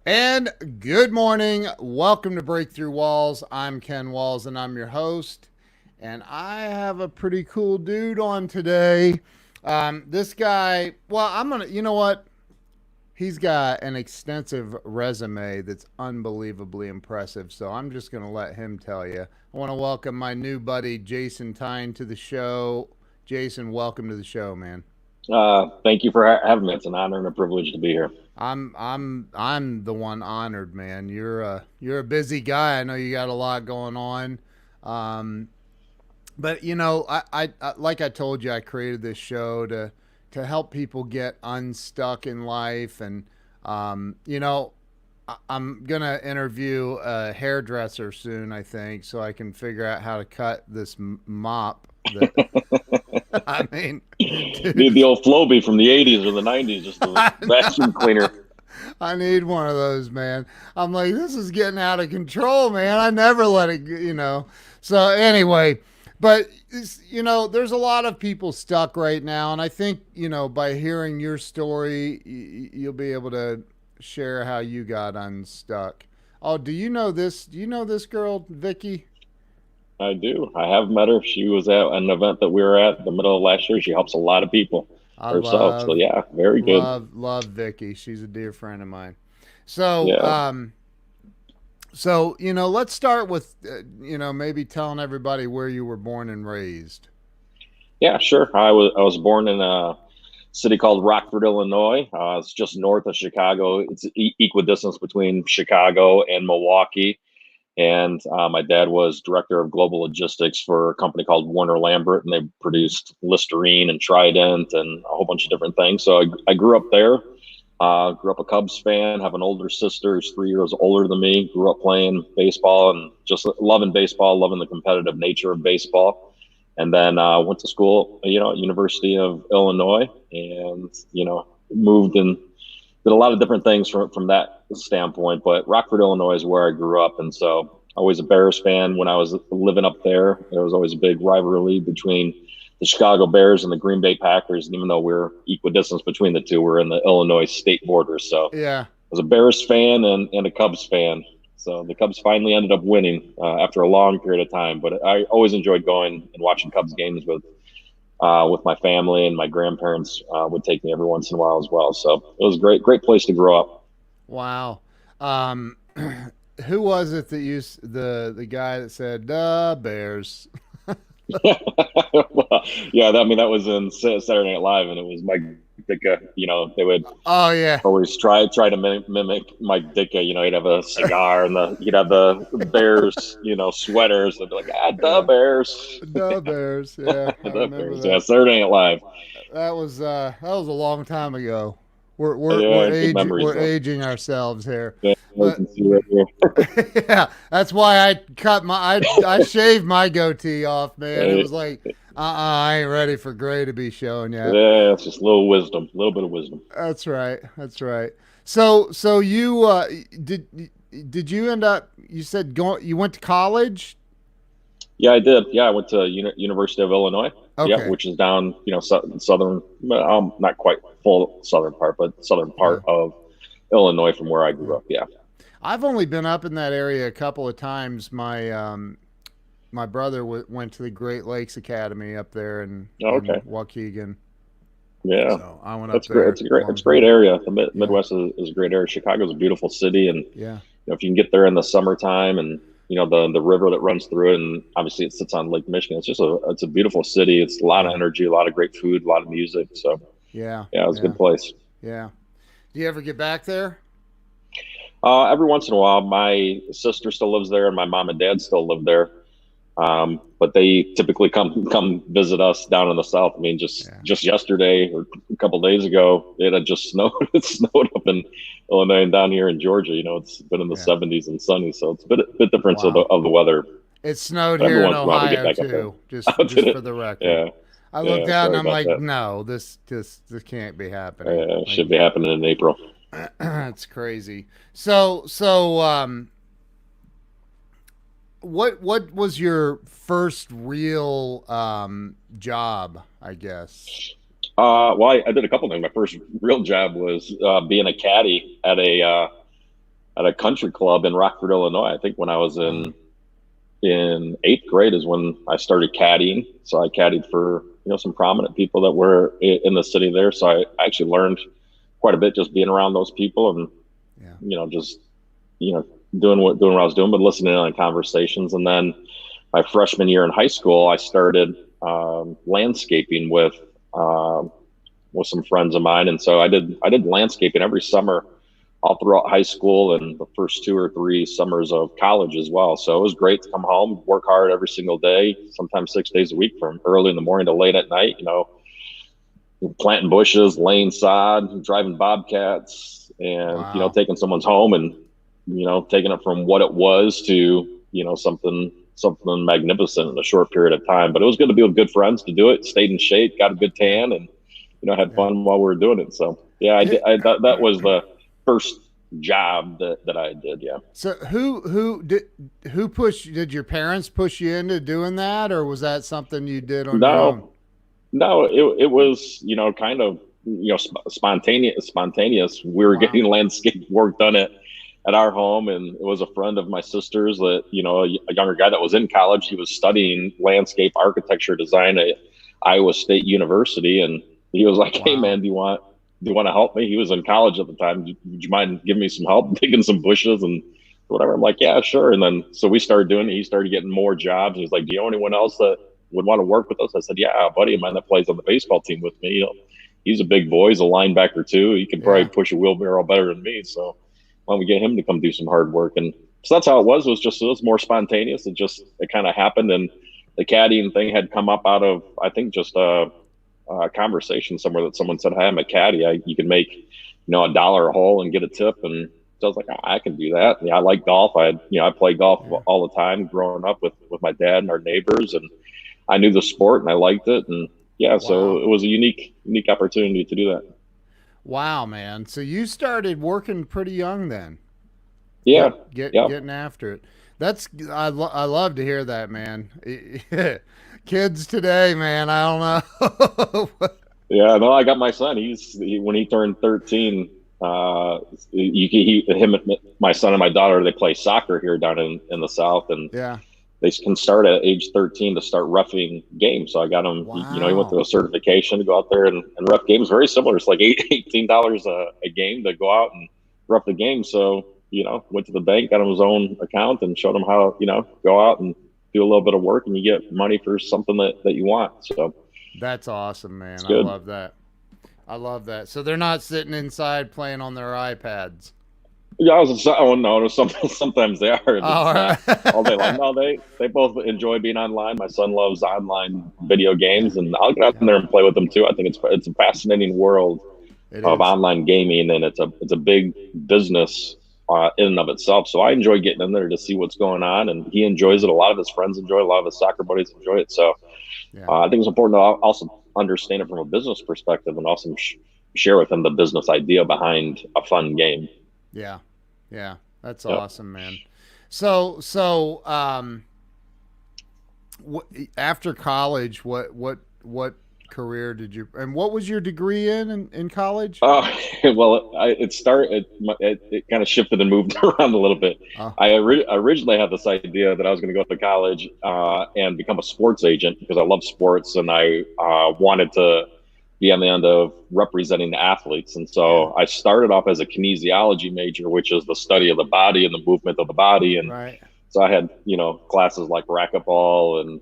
And good morning. Welcome to Breakthrough Walls. I'm Ken Walls and I'm your host. And I have a pretty cool dude on today. This guy, you know what? He's got an extensive resume that's unbelievably impressive. So I'm just going to let him tell you. I want to welcome my new buddy, Jason Tyne, to the show. Jason, welcome to the show, man. Thank you for having me. It's an honor and a privilege to be here. I'm the one honored, man. You're a busy guy. I know you got a lot going on. Um, but I like I told you, I created this show to help people get unstuck in life, and I'm gonna interview a hairdresser soon, I think, so I can figure out how to cut this mop. That I mean, dude, The old Flowbee from the '80s or the '90s, just the I vacuum know. cleaner. I need one of those, man. I'm like, this is getting out of control, man. I never let it. So anyway, but there's a lot of people stuck right now, and I think by hearing your story, you'll be able to share how you got unstuck. Oh, do you know this? Do you know this girl, Vicky? I do. I have met her. She was at an event that we were at the middle of last year. She helps a lot of people I herself. So love, yeah, very good. love Vicky. She's a dear friend of mine. So, Yeah, let's start with, maybe telling everybody where you were born and raised. yeah, sure. I was born in a city called Rockford, Illinois. It's just north of Chicago. It's equidistance between Chicago and Milwaukee. And my dad was director of global logistics for a company called Warner Lambert, and they produced Listerine and Trident and a whole bunch of different things. So I grew up there. Grew up a Cubs fan. Have an older sister who's 3 years older than me. Grew up playing baseball and just loving baseball, loving the competitive nature of baseball. And then went to school, at University of Illinois, and moved and did a lot of different things from that standpoint. But Rockford, Illinois is where I grew up. And so always a Bears fan. When I was living up there, there was always a big rivalry between the Chicago Bears and the Green Bay Packers. And even though we're equidistance between the two, we're in the Illinois state border. So I Yeah. was a Bears fan and a Cubs fan. So the Cubs finally ended up winning after a long period of time. But I always enjoyed going and watching Cubs games with my family, and my grandparents would take me every once in a while as well. So it was a great place to grow up. Wow. Um, who was it that the guy that said, Bears? Well, yeah, that was in Saturday Night Live, and it was Mike Ditka. They would Oh, yeah. always try to mimic Mike Ditka. He'd have a cigar, and he'd have the Bears, sweaters. They'd be like, the Yeah. Bears, The Bears. Yeah, I the remember Bears. Yeah, that. Saturday Night Live. That was a long time ago. Yeah, good memories We're though. aging ourselves here, Yeah, I but can see right here. yeah, that's why I shaved my goatee off, man. It was like, I ain't ready for gray to be showing yet. Yeah, it's just a little wisdom, a little bit of wisdom. That's right. That's right. So you did you end up? You said you went to college. Yeah, I did. Yeah, I went to University of Illinois. Yeah, Okay. which is down, southern, not quite full southern part, but southern Yeah. part of Illinois from where I grew Yeah. up. Yeah. I've only been up in that area a couple of times. My brother went to the Great Lakes Academy up there Oh, in okay. Waukegan, Yeah, so I went up that's great. there a It's long a great time. area. The Yeah. Midwest is a great area. Chicago's a beautiful city, and Yeah. if you can get there in the summertime, and the river that runs through it, and obviously it sits on Lake Michigan. It's a beautiful city. It's a lot of Yeah. energy, a lot of great food, a lot of music. So Yeah. yeah, it was a Yeah. good place. Yeah. Do you ever get back there? Every once in a while, my sister still lives there, and my mom and dad still live there. But they typically come visit us down in the south. I mean, just Yeah. just yesterday or a couple of days ago, it had just snowed. It snowed up in Illinois and down here in Georgia. It's been in the Yeah. 70s and sunny, so it's a bit different of the Wow. of the weather. It snowed But every here in once in a while, we get Ohio back up there. too. Just Oh, did just it? for the record. Yeah, I looked yeah. out and Sorry I'm about like, that. no, this can't be happening. Like, Should be happening in April. it's crazy. So what was your first real job, I guess? Well, I did a couple things. My first real job was being a caddy at at a country club in Rockford, Illinois. I think when I was Wow. in eighth grade is when I started caddying. So I caddied for some prominent people that were in the city there. So I actually learned quite a bit just being around those people and Yeah. just you know doing what I was doing, but listening in on conversations. And then my freshman year in high school, I started landscaping with some friends of mine, and so I did landscaping every summer all throughout high school and the first 2 or 3 summers of college as well. So it was great to come home, work hard every single day, sometimes 6 days a week, from early in the morning to late at night. Planting bushes, laying sod, driving bobcats, and Wow. taking someone's home and taking it from what it was to something magnificent in a short period of time. But it was good to be with good friends to do it. Stayed in shape, got a good Yeah. tan, and had Yeah. fun while we were doing it. So yeah, I did. That was the first job that I did. Yeah. So who pushed? Did your parents push you into doing that, or was that something you did on your own? No, no, it was kind of spontaneous. We were Wow. getting landscape work done at our home, and it was a friend of my sister's that a younger guy that was in college. He was studying landscape architecture design at Iowa State University, and he was like, "Hey Wow. man, do you want to help me?" He was in college at the time. Would you mind giving me some help digging some bushes and whatever? I'm like, "Yeah, sure." And then so we started doing it. He started getting more jobs. He's like, "Do you know anyone else that would want to work with us?" I said, "Yeah, a buddy of mine that plays on the baseball team with me. He's a big boy. He's a linebacker too. He can probably Yeah. push a wheelbarrow better than me. So why don't we get him to come do some hard work?" And so that's how it was. It was more spontaneous. It kind of happened, and the caddying thing had come up out of, I think, just a conversation somewhere that someone said, "Hey, I'm a caddy. You can make $1 a hole and get a tip." And so I was like, I can do that. Yeah, I like golf. I play golf Yeah. all the time growing up with my dad and our neighbors, and I knew the sport and I liked it. And yeah, so Wow. it was a unique opportunity to do that. Wow, man. So you started working pretty young then. Yeah, yeah, Getting after it. I love to hear that, man. Kids today, man, I don't know. yeah. No, I got my son. When he turned 13, him, my son and my daughter, they play soccer here down in the South, and Yeah. they can start at age 13 to start roughing games. So I got him, he went through Wow. a certification to go out there and rough games. Very similar. It's like $18 a game to go out and rough the game. So, went to the bank, got him his own account and showed him how, go out and do a little bit of work and you get money for something that you want. So That's awesome, it's man. I good. love that. I love that. So they're not sitting inside playing on their iPads. Yeah, oh no, sometimes they are. All It's not all day long. right. No, they both enjoy being online. My son loves online video Yeah. games, and I'll get out Yeah. there and play with them too. I think it's a fascinating world It of is. online gaming, and it's a big business in and of itself. So I enjoy getting in there to see what's going on, and he enjoys Yeah. it. A lot of his friends enjoy it. A lot of his soccer buddies enjoy it. So Yeah. I think it's important to also understand it from a business perspective, and also share with them the business idea behind a fun game. Yeah. Yeah. That's Yep. awesome, man. So after college, what career did you and what was your degree in college? Uh, well, it kind of shifted and moved around a little bit. Oh, Originally had this idea that I was going to go to college and become a sports agent because I love sports and I wanted to be on the end of representing the athletes. And yeah. so I started off as a kinesiology major, which is the study of the body and the movement of the body. And Right. so I had, classes like racquetball and,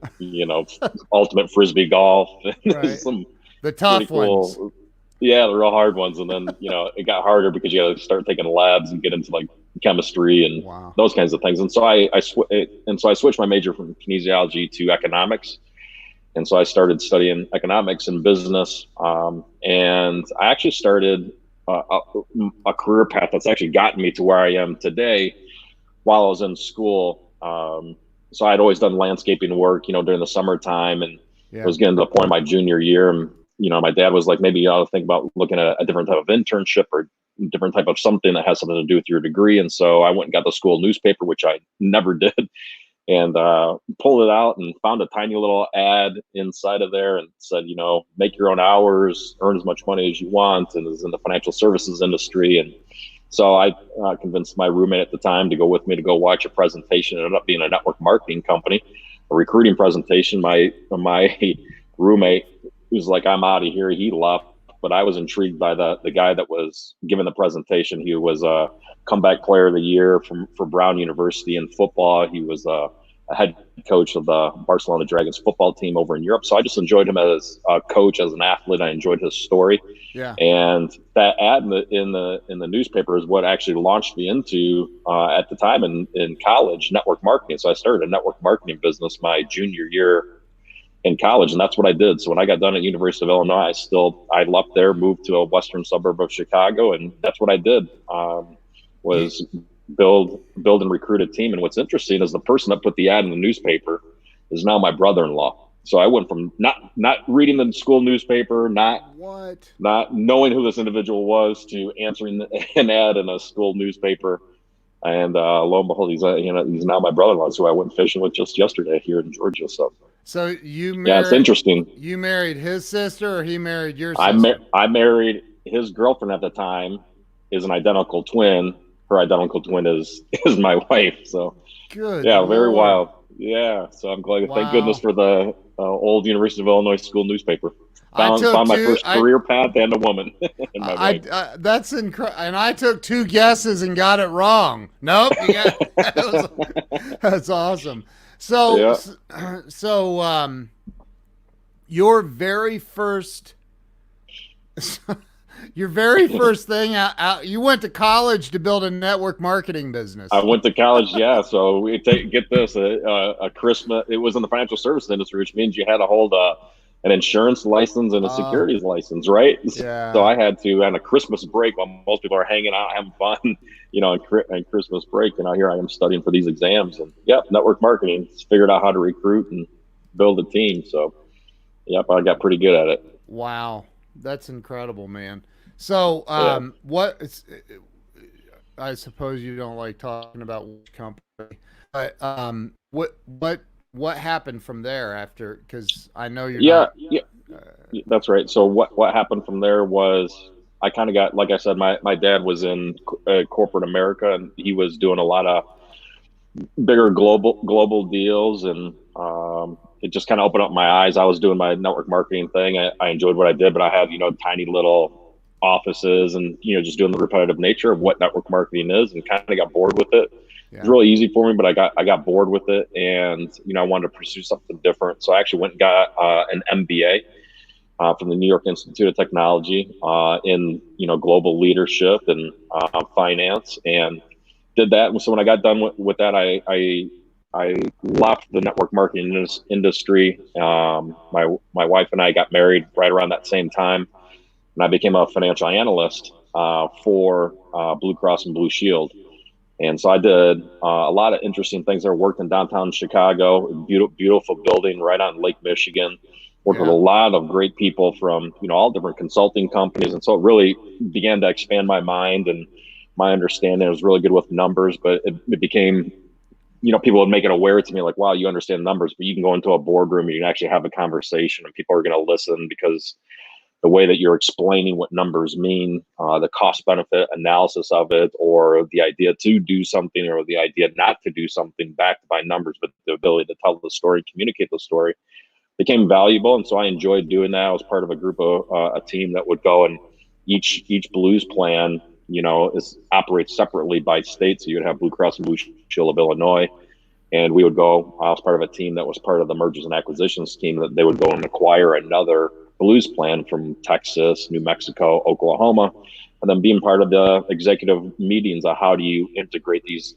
ultimate frisbee golf and Right. some The pretty tough ones. cool. Yeah, the real hard ones. And then, it got harder because you got to start taking labs and get into like chemistry and Wow. those kinds of things. And so I switched my major from kinesiology to economics. And so I started studying economics and business. And I actually started a career path that's actually gotten me to where I am today while I was in school. So I'd always done landscaping work, during the summertime, and I Yeah. was getting to the point of my junior year. And, my dad was like, maybe you ought to think about looking at a different type of internship or different type of something that has something to do with your degree. And so I went and got the school newspaper, which I never did, and pulled it out and found a tiny little ad inside of there and said, make your own hours, earn as much money as you want, and is in the financial services industry. And So I convinced my roommate at the time to go with me to go watch a presentation. It ended up being a network marketing company, a recruiting presentation. My roommate was like, "I'm out of here." He left, but I was intrigued by the guy that was giving the presentation. He was a comeback player of the year for Brown University in football. He was a head coach of the Barcelona Dragons football team over in Europe. So I just enjoyed him as a coach, as an athlete. I enjoyed his story. Yeah. And that ad in the newspaper is what actually launched me into at the time in college, network marketing. So I started a network marketing business my junior year in college, and that's what I did. So when I got done at University of Illinois, I left there, moved to a western suburb of Chicago, and that's what I did. You, Was build and recruit a team. And what's interesting is the person that put the ad in the newspaper is now my brother-in-law. So I went from not reading the school newspaper, what? not knowing who this individual was, to answering an ad in a school newspaper. And lo and behold, he's now my brother-in-law, who I went fishing with just yesterday here in Georgia. So So you yeah, it's married interesting. you married his sister, or he married your sister? I married his girlfriend at the time, is an identical twin. Her identical twin is my wife. So Good yeah, very Lord. wild. Yeah, so I'm glad. Thank goodness Wow. for the old University of Illinois school newspaper. I took Found my two. first career path and a woman and my wife. That's incredible. And I took two guesses and got it wrong. Nope, you got that's awesome. So, Yeah, so your very first, your very first thing out, you went to college to build a network marketing I business. went to college. Yeah, so get this a Christmas. It was in the financial services industry, which means you had to hold an insurance license and a Uh, securities license, right? So yeah. I had to, on a Christmas break, while most people are hanging out having fun, on Christmas break, and here I am studying for these exams. And yep, network marketing. Figured out how to recruit and build a team. So yep, I got pretty good at it. Wow. That's incredible, man. So, Yeah. I suppose you don't like talking about which company, but what happened from there after? Because I know you're Yeah, not. yeah, Uh, that's right. So what happened from there was I kind of got, like I said, my dad was in corporate America, and he was doing a lot of bigger global deals, and it just kind of opened up my eyes. I was doing my network marketing thing. I enjoyed what I did, but I had tiny little offices, and just doing the repetitive nature of what network marketing is, and kind of got bored with it. It was yeah. really easy for me, but I got bored with it, and I wanted to pursue something different. So I actually went and got an MBA from the New York Institute of Technology in global leadership and finance, and did that. And so when I got done with that, I left the network marketing industry. My wife and I got married right around that same time, and I became a financial analyst for Blue Cross and Blue Shield. And so I did a lot of interesting things there. Worked in downtown Chicago, beautiful building right on Lake Michigan. Worked with a Yeah. lot of great people from all different consulting companies, and so it really began to expand my mind and my understanding. I was really good with numbers, but it became, people would make it aware to me like, wow, you understand numbers, but you can go into a boardroom and you can actually have a conversation, and people are going to listen because the way that you're explaining what numbers mean, the cost benefit analysis of it, or the idea to do something or the idea not to do something, backed by numbers, but the ability to tell the story, communicate the story, became valuable. And so I enjoyed doing that. I was part of a group of a team that would go, and each Blues plan, is operates separately by state. So you'd have Blue Cross and Blue Shield of Illinois, and we would go. I was part of a team that was part of the mergers and acquisitions team, that they would go and acquire another Blues plan from Texas, New Mexico, Oklahoma, and then being part of the executive meetings on how do you integrate these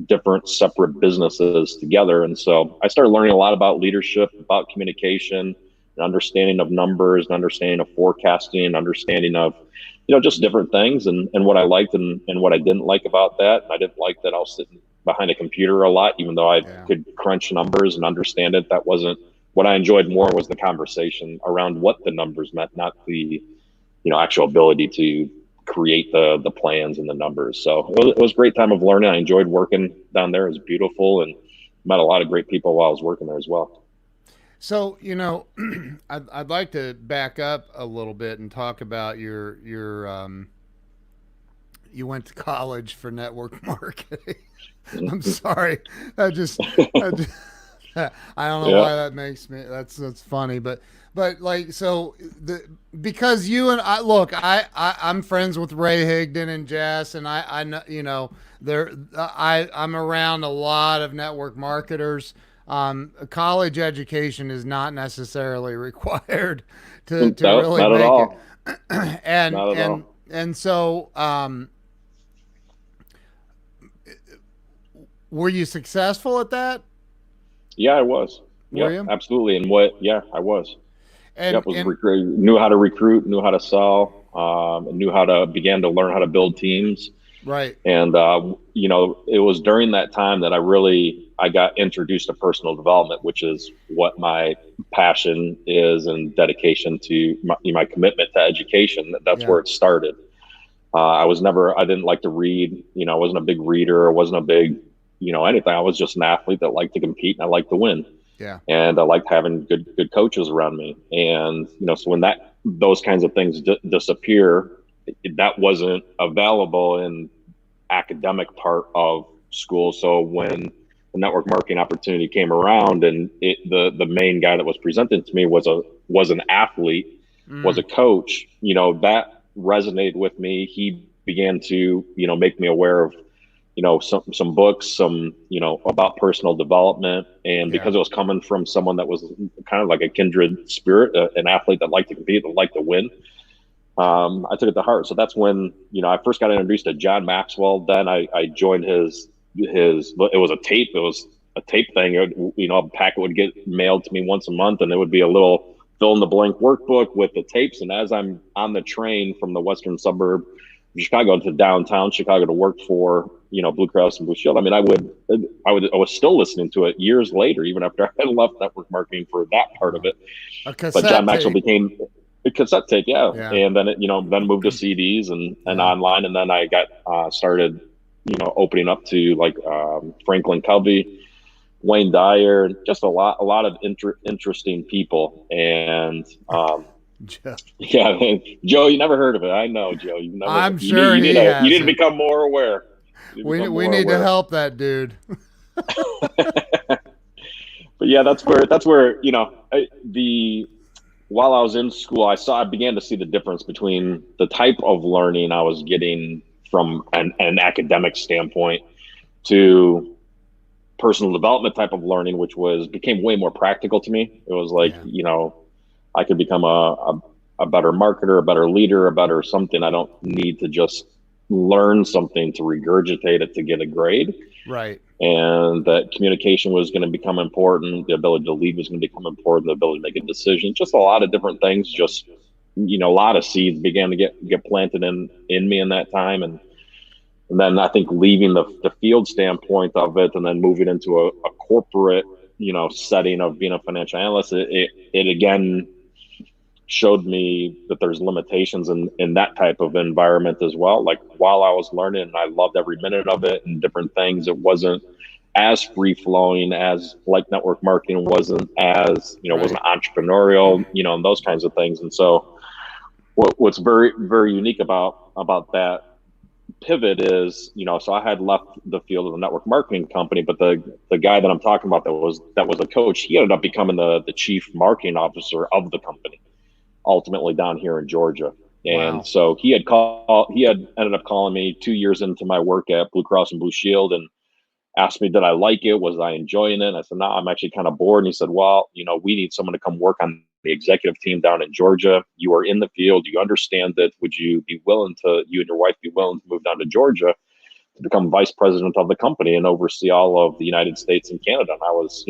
different separate businesses together. And so I started learning a lot about leadership, about communication, and understanding of numbers, and understanding of forecasting, understanding of just different things, and what I liked and what I didn't like about that. And I didn't like that I was sitting behind a computer a lot, even though I Yeah. could crunch numbers and understand it. That wasn't what I enjoyed. More was the conversation around what the numbers meant, not the actual ability to create the plans and the numbers. So it was a great time of learning. I enjoyed working down there. It was beautiful, and met a lot of great people while I was working there as well. So I'd like to back up a little bit and talk about you went to college for network marketing. I'm sorry. I just, I just I don't know Yeah. why that makes me. That's funny, but like so because you and I look, I'm friends with Ray Higdon and Jess, and I know they're I'm around a lot of network marketers. College education is not necessarily required to No, really not at make it, all. and Not at and all. and so were you successful at that? Yeah, I was. Were Yep, you? absolutely. And what? Yeah, I was. Yep, was And knew how to recruit, knew how to sell, knew how to began to learn how to build teams. right. And it was during that time that I got introduced to personal development, which is what my passion is and dedication to my commitment to education. That's Yeah. where it started. I didn't like to read. I wasn't a big reader. I wasn't a big, anything. I was just an athlete that liked to compete and I liked to win. Yeah. And I liked having good coaches around me. And, so when those kinds of things disappear, that wasn't available in academic part of school. So when the network marketing opportunity came around, and the main guy that was presented to me was an athlete, was a Mm, coach, that resonated with me. He began to make me aware of some books, about personal development, and yeah. because it was coming from someone that was kind of like a kindred spirit, an athlete that liked to compete, that liked to win. I took it to heart. So that's when I first got introduced to John Maxwell. Then I joined his. It was a tape. It was a tape thing. A packet would get mailed to me once a month, and it would be a little fill in the blank workbook with the tapes. And as I'm on the train from the western suburb of Chicago to downtown Chicago to work for Blue Cross and Blue Shield, I mean, I was still listening to it years later, even after I had left network marketing for that part of Wow. it. A But John cassette Maxwell tape. became a cassette tape, yeah, Yeah. and then then moved to CDs and Yeah. online, and then I got started, opening up to like Franklin Covey, Wayne Dyer, just a lot of interesting people, and Jeff. yeah, Joe, you never heard of it? I know, Joe, you've never. I'm sure he You need to hasn't. become more aware. You need to become We more need to aware. help that dude. But yeah, that's where the while I was in school, I began to see the difference between the type of learning I was getting from an academic standpoint to personal development type of learning, which became way more practical to me. It was like, Yeah. I could become a better marketer, a better leader, a better something. I don't need to just learn something to regurgitate it to get a grade. Right. And that communication was going to become important. The ability to lead was going to become important. The ability to make a decision, just a lot of different things. Just a lot of seeds began to get planted in me in that time, and then I think leaving the field standpoint of it, and then moving into a corporate setting of being a financial analyst, it again showed me that there's limitations in that type of environment as well. Like while I was learning, and I loved every minute of it and different things, it wasn't as free flowing as like network marketing, wasn't as wasn't Right. entrepreneurial, and those kinds of things. And so what's very very unique about that pivot is, so I had left the field of the network marketing company, but the guy that I'm talking about that was a coach, he ended up becoming the chief marketing officer of the company, ultimately down here in Georgia. And Wow. so he had ended up calling me 2 years into my work at Blue Cross and Blue Shield and asked me, did I like it? Was I enjoying it? And I said, no, I'm actually kind of bored. And he said, well, we need someone to come work on the executive team down in Georgia. You are in the field. You understand it. Would you you and your wife be willing to move down to Georgia to become vice president of the company and oversee all of the United States and Canada? And I was,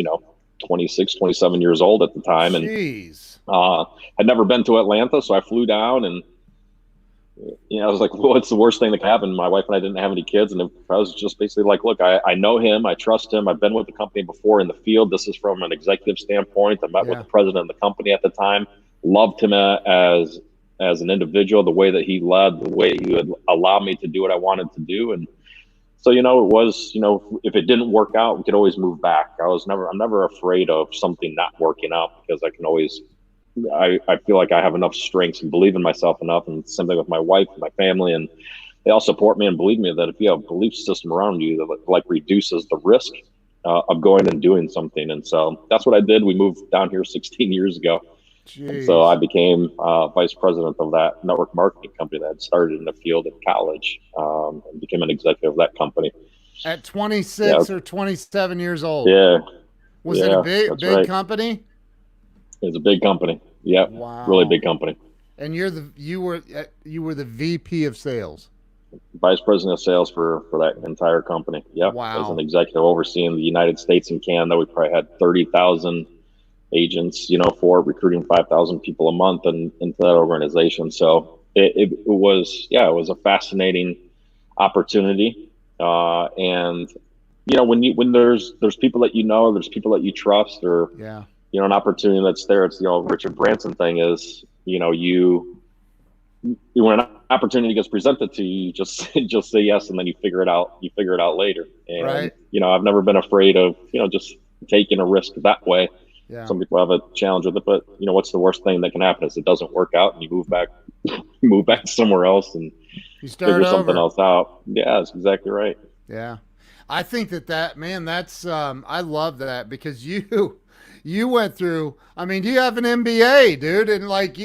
26, 27 years old at the time, and Jeez. had never been to Atlanta. So I flew down, and I was like, well, what's the worst thing that could happen? My wife and I didn't have any kids. And I was just basically like, look, I know him. I trust him. I've been with the company before in the field. This is from an executive standpoint. I met with Yeah. the president of the company at the time, loved him as an individual, the way that he led, the way he would allow me to do what I wanted to do. And so, it was, if it didn't work out, we could always move back. I'm never afraid of something not working out, because I feel like I have enough strengths and believe in myself enough, and something with my wife and my family, and they all support me and believe me that if you have a belief system around you that like reduces the risk of going and doing something. And so that's what I did. We moved down here 16 years ago. And so I Jeez. became vice president of that network marketing company that had started in the field in college, and became an executive of that company. At Yeah, 26 or 27 years old. yeah, Was it a yeah, big that's big right. company? It's a big company. Yep, really Wow. big company. And you were the VP of sales. Vice president of sales for that entire company. Yep, as an Wow. executive overseeing the United States and Canada, we probably had 30,000 agents, for recruiting 5,000 people a month and into that organization. So it was, yeah, it was a fascinating opportunity. And when there's people that there's people that you trust, or Yeah. an opportunity that's there. It's the old Richard Branson thing is, when an opportunity gets presented to you, you just just say yes, and then you figure it out. You figure it out later. And Right. I've never been afraid of just taking a risk that way. Yeah. Some people have a challenge with it, but what's the worst thing that can happen is it doesn't work out, and you move back, you move You, back somewhere else, and you start figure something over. else out. Yeah, that's exactly right. Yeah. I think that man, that's I love that because you went through. I mean, you have an MBA, dude, and like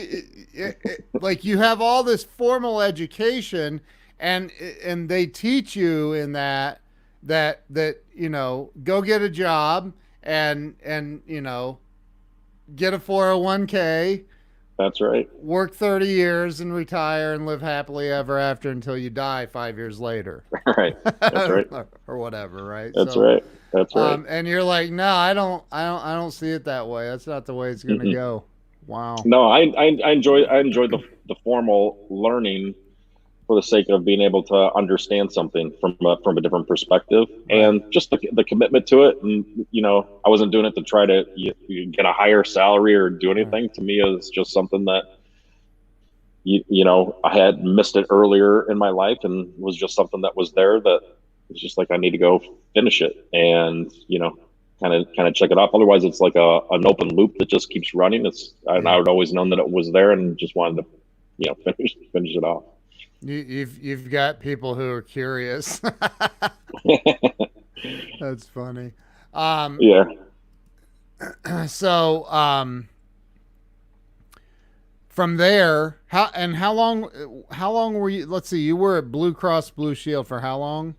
you have all this formal education, and they teach you in that go get a job and get a 401k, That's right. work 30 years and retire and live happily ever after until you die 5 years later. Right. That's right. Or whatever, right? That's So, right. That's right. and you're like, no, I don't see it that way. That's not the way it's gonna Mm-mm. go. Wow. No, I enjoy the formal learning for the sake of being able to understand something from a different perspective, Right. and just the commitment to it. And I wasn't doing it to try to get a higher salary or do Right. anything. To me, it was just something that I had missed it earlier in my life, and was just something that was there that was just like, I need to go finish it, and kind of check it off. Otherwise, it's like an open loop that just keeps running. And I Yeah. would always known that it was there, and just wanted to finish it off. You've got people who are curious. That's funny. Um, Yeah, so from there, how long were you? Let's see, you were at Blue Cross Blue Shield for how long?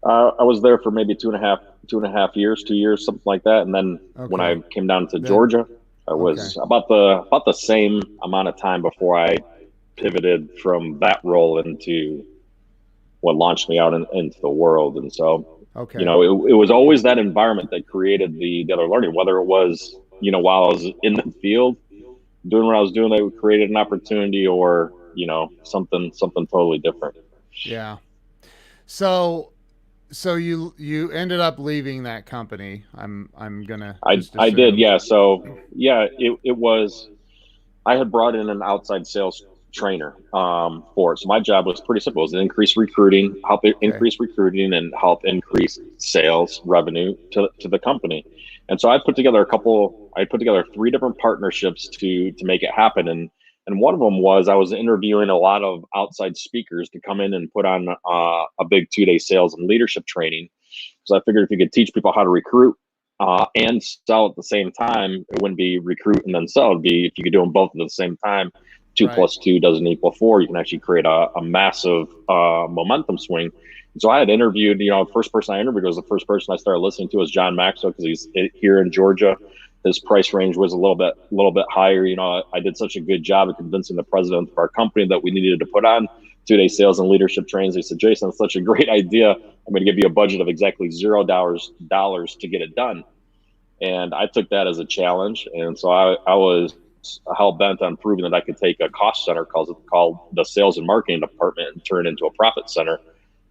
I was there for maybe 2.5 years, 2 years, something like that. And then when Okay. I came down to Then Georgia, I okay. was about the same amount of time before I pivoted from that role into what launched me out into the world. And so, Okay. it was always that environment that created the other learning, whether it was, while I was in the field doing what I was doing, that created an opportunity, or, something totally different. Yeah. So you ended up leaving that company. I'm gonna just I did. assume. Yeah. So yeah, it was, I had brought in an outside sales trainer for it. So my job was pretty simple. It was to increase recruiting, help Okay. increase recruiting, and help increase sales revenue to the company. And so I put together three different partnerships to make it happen. And one of them was, I was interviewing a lot of outside speakers to come in and put on a big 2-day sales and leadership training. So I figured if you could teach people how to recruit and sell at the same time, it wouldn't be recruit and then sell. It'd be, if you could do them both at the same time, two Right. plus two doesn't equal four. You can actually create a massive momentum swing. And so I had interviewed, the first person I interviewed was the first person I started listening to, was John Maxwell, because he's here in Georgia. His price range was a little bit higher. I did such a good job of convincing the president of our company that we needed to put on 2-day sales and leadership trains. He said, Jason, it's such a great idea. I'm going to give you a budget of exactly $0 to get it done. And I took that as a challenge. And so I was hell bent on proving that I could take a cost center called the sales and marketing department and turn it into a profit center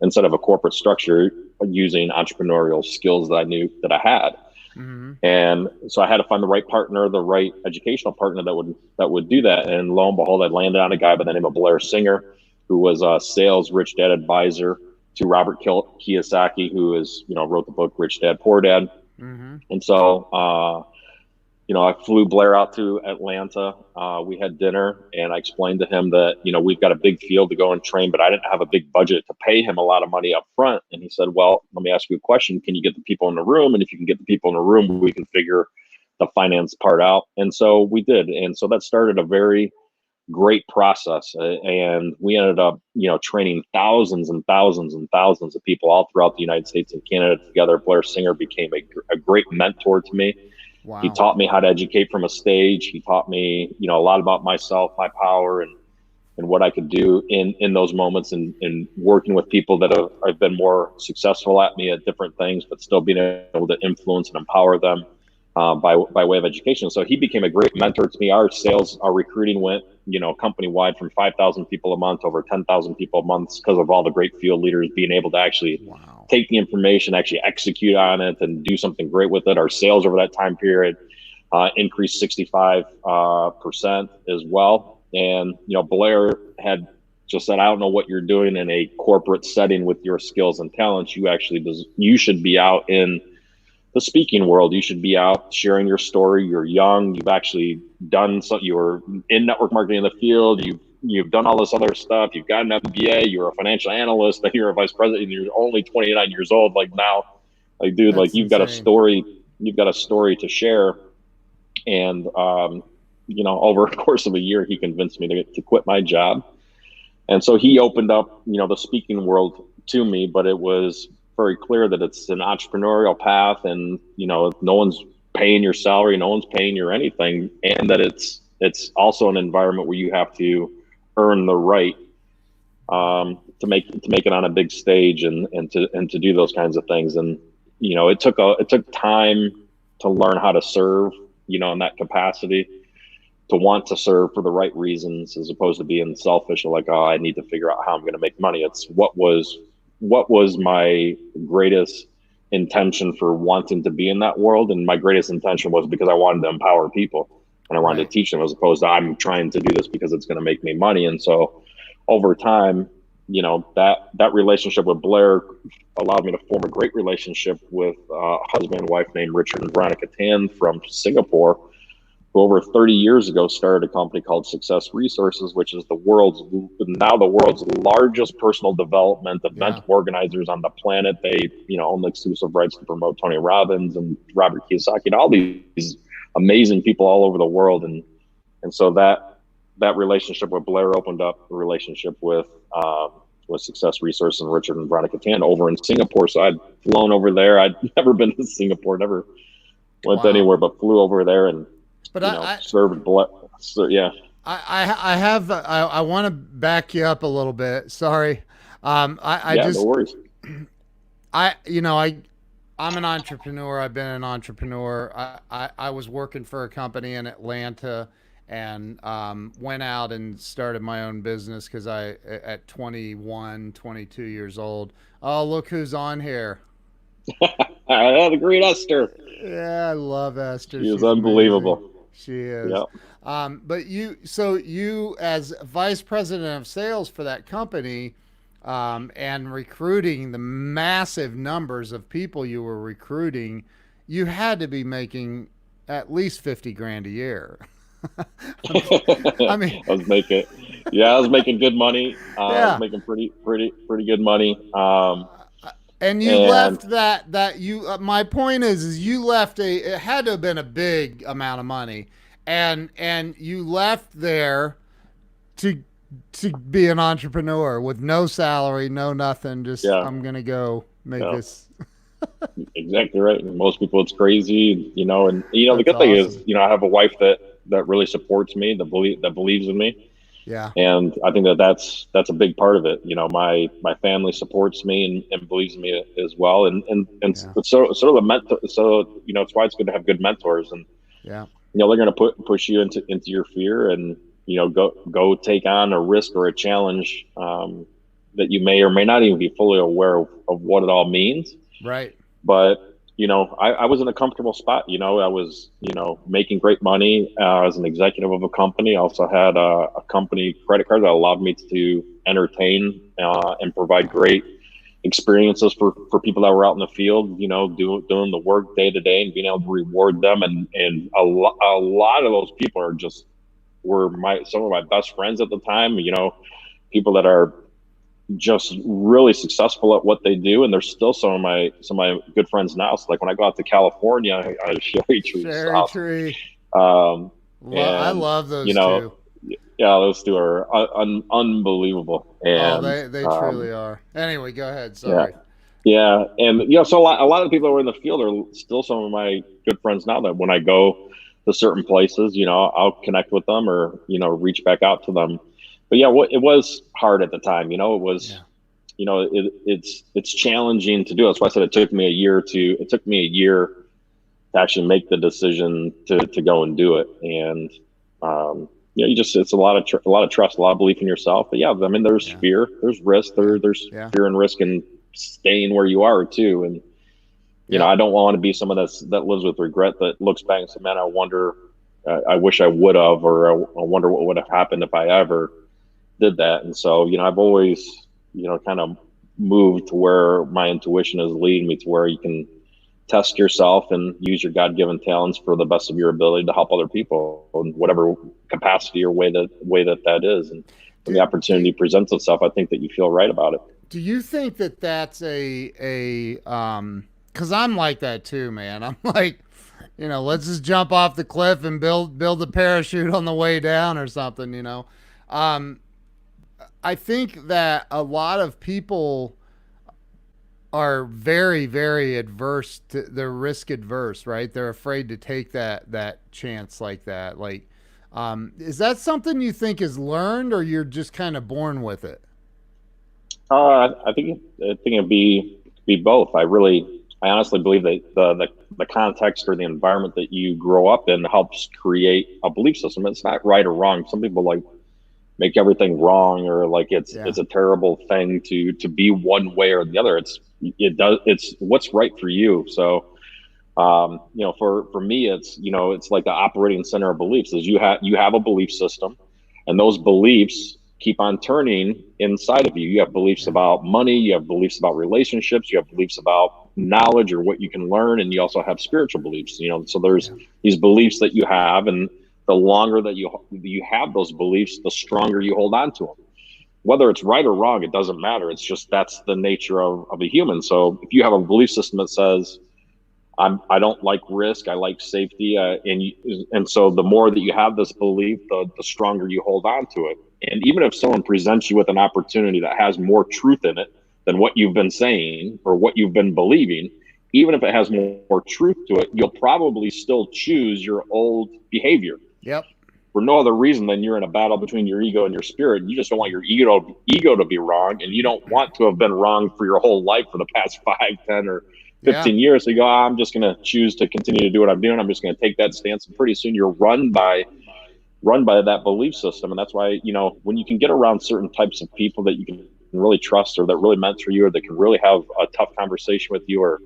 instead of a corporate structure, using entrepreneurial skills that I knew that I had. Mm-hmm. And so I had to find the right partner, the right educational partner that would do that. And lo and behold, I landed on a guy by the name of Blair Singer, who was a sales rich dad advisor to Robert Kiyosaki, who wrote the book Rich Dad Poor Dad. Mm-hmm. And so I flew Blair out to Atlanta. We had dinner, and I explained to him that, we've got a big field to go and train, but I didn't have a big budget to pay him a lot of money up front. And he said, well, let me ask you a question. Can you get the people in the room? And if you can get the people in the room, we can figure the finance part out. And so we did. And so that started a very great process. And we ended up, training thousands and thousands and thousands of people all throughout the United States and Canada together. Blair Singer became a great mentor to me. Wow. He taught me how to educate from a stage. He taught me, a lot about myself, my power, and what I could do in those moments, and working with people that have been more successful at me at different things, but still being able to influence and empower them by way of education. So he became a great mentor to me. Our recruiting went, company wide from 5,000 people a month over 10,000 people a month because of all the great field leaders being able to actually take the information, actually execute on it, and do something great with it. Our sales over that time period increased 65% as well. And, Blair had just said, I don't know what you're doing in a corporate setting with your skills and talents. You should be out in the speaking world. You should be out sharing your story. You're young. You've actually done something. You were in network marketing in the field. You've done all this other stuff. You've got an MBA. You're a financial analyst. Then you're a vice president. And you're only 29 years old. Dude, that's you've got a insane. story. You've got a story to share. And over a course of a year, he convinced me to quit my job. And so he opened up, the speaking world to me, but it was very clear that it's an entrepreneurial path, and, no one's paying your salary, no one's paying your anything. And that it's also an environment where you have to earn the right to make it on a big stage and to do those kinds of things. And, it took time to learn how to serve, in that capacity, to want to serve for the right reasons, as opposed to being selfish or I need to figure out how I'm going to make money. It's what was my greatest intention for wanting to be in that world. And my greatest intention was because I wanted to empower people and I wanted to teach them, as opposed to I'm trying to do this because it's going to make me money. And so over time, that relationship with Blair allowed me to form a great relationship with a husband and wife named Richard and Veronica Tan from Singapore, who over 30 years ago started a company called Success Resources, which is the world's largest personal development event organizers on the planet. They, own the exclusive rights to promote Tony Robbins and Robert Kiyosaki and all these amazing people all over the world. And so that relationship with Blair opened up a relationship with Success Resources and Richard and Veronica Tan over in Singapore. So I'd flown over there. I'd never been to Singapore, never went anywhere, but flew over there and served blood. So, yeah. I want to back you up a little bit. Sorry. No worries. I'm an entrepreneur. I've been an entrepreneur. I was working for a company in Atlanta and went out and started my own business because at 21, 22 years old. Oh, look who's on here. The great Esther. Yeah, I love Esther. She's unbelievable. Amazing. She is. Yep. But you as vice president of sales for that company, and recruiting the massive numbers of people you were recruiting, you had to be making at least 50 grand a year. I was making good money. I was making pretty good money. And you left my point is you left it had to have been a big amount of money, and you left there to be an entrepreneur with no salary, no nothing, just I'm going to go make this. Exactly right. And most people, it's crazy, and the good thing is, I have a wife that really supports me, that believes in me. Yeah. And I think that's a big part of it. My family supports me and believes in me as well. And so the mentor, it's why it's good to have good mentors. And, they're going to push you into your fear and, go take on a risk or a challenge that you may or may not even be fully aware of what it all means. Right. But, I was in a comfortable spot. I was, making great money as an executive of a company. I also had a company credit card that allowed me to entertain and provide great experiences for people that were out in the field, doing the work day to day and being able to reward them. And a lot of those people are just were some of my best friends at the time, people that are just really successful at what they do, and they're still some of my good friends now. So like when I go out to California, I cherry tree Cherry stuff. tree. Um, I and love those you know, two. yeah, those two are unbelievable. Oh, And they truly are. Anyway, go ahead. yeah, Sorry. yeah, and so a lot of the people that were in the field are still some of my good friends now. That when I go to certain places, I'll connect with them or reach back out to them. But yeah, it was hard at the time. It was Yeah. it's challenging to do. That's why I said it took me a year to actually make the decision to go and do it. And it's a lot of trust, a lot of belief in yourself. But yeah, I mean, there's Yeah. fear, there's risk, Yeah. there's Yeah. fear and risk in staying where you are too. And Yep. I don't want to be someone that lives with regret, that looks back and says, "Man, I wonder, I wish I would have, or I wonder what would have happened if I ever did that." And so, I've always, kind of moved to where my intuition is leading me to where you can test yourself and use your God-given talents for the best of your ability to help other people in whatever capacity or way that is. And when the Do, do opportunity presents itself, I think that you feel right about it. do you think that that's a because I'm like that too, man. I'm like, let's just jump off the cliff and build a parachute on the way down or something, um I think that a lot of people are very, very adverse to, they're risk adverse, right? They're afraid to take that chance like that. Like, is that something you think is learned, or you're just kind of born with it? I think it'd be both. I honestly believe that the context or the environment that you grow up in helps create a belief system. It's not right or wrong. Some people like make everything wrong, or like Yeah. it's a terrible thing to be one way or the other. It's what's right for you. So for me, it's like the operating center of beliefs is you have a belief system, and those beliefs keep on turning inside of you. You have beliefs Yeah. about money, you have beliefs about relationships, you have beliefs about knowledge or what you can learn, and you also have spiritual beliefs. So there's Yeah. these beliefs that you have, and the longer that you have those beliefs, the stronger you hold on to them. Whether it's right or wrong, it doesn't matter. It's just that's the nature of a human. So if you have a belief system that says I don't like risk. I like safety, and so the more that you have this belief, the stronger you hold on to it. And even if someone presents you with an opportunity that has more truth in it than what you've been saying or what you've been believing, even if it has more truth to it, you'll probably still choose your old behavior Yep. for no other reason than you're in a battle between your ego and your spirit. You just don't want your ego to be wrong, and you don't want to have been wrong for your whole life for the past 5, 10, or Yeah. 15 years. So you go, I'm just going to choose to continue to do what I'm doing. I'm just going to take that stance, and pretty soon you're run by that belief system. And that's why when you can get around certain types of people that you can really trust, or that really mentor you, or that can really have a tough conversation with you, or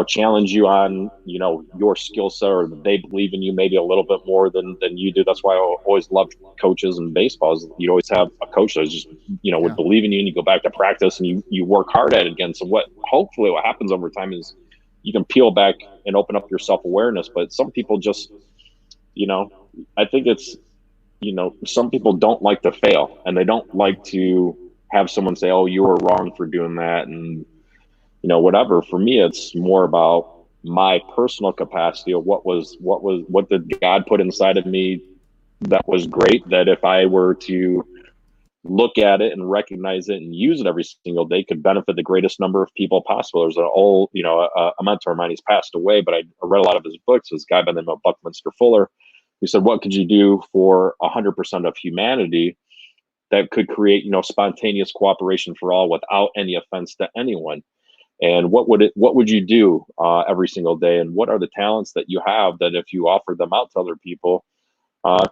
challenge you on, your skill set, or they believe in you maybe a little bit more than you do. That's why I always loved coaches in baseball. Is you always have a coach that's just, would Yeah. believe in you, and you go back to practice and you work hard at it again. So hopefully what happens over time is you can peel back and open up your self-awareness. But some people just, you know, I think it's, some people don't like to fail, and they don't Yeah. like to have someone say, "Oh, you were wrong for doing that," and whatever. For me, it's more about my personal capacity of what did God put inside of me that was great, that if I were to look at it and recognize it and use it every single day, could benefit the greatest number of people possible. There's an old, a mentor of mine, he's passed away, but I read a lot of his books. This guy by the name of Buckminster Fuller, who said, what could you do for 100% of humanity that could create, spontaneous cooperation for all without any offense to anyone? And what would you do every single day, and what are the talents that you have that if you offered them out to other people,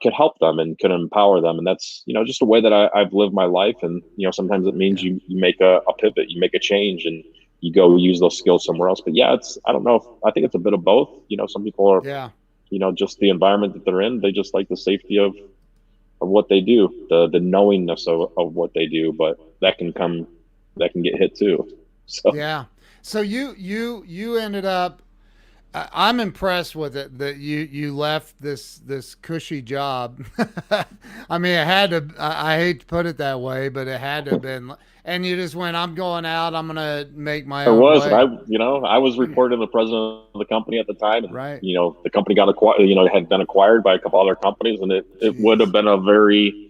could help them and could empower them? And that's just a way that I've lived my life. And sometimes it means Yeah. you make a pivot, you make a change, and you go use those skills somewhere else. But yeah, I don't know if, I think it's a bit of both. Some people are, Yeah. just the environment that they're in, they just like the safety of what they do, the knowingness of what they do. But that can get hit too. So Yeah. So you ended up. I'm impressed with it that you left this cushy job. I mean, it had to. I hate to put it that way, but it had to have been. And you just went. I'm going out. I'm gonna make my there own was, and way. I was reporting to the president of the company at the time, and Right. the company got acquired. Had been acquired by a couple other companies, and it would have Jeez. been a very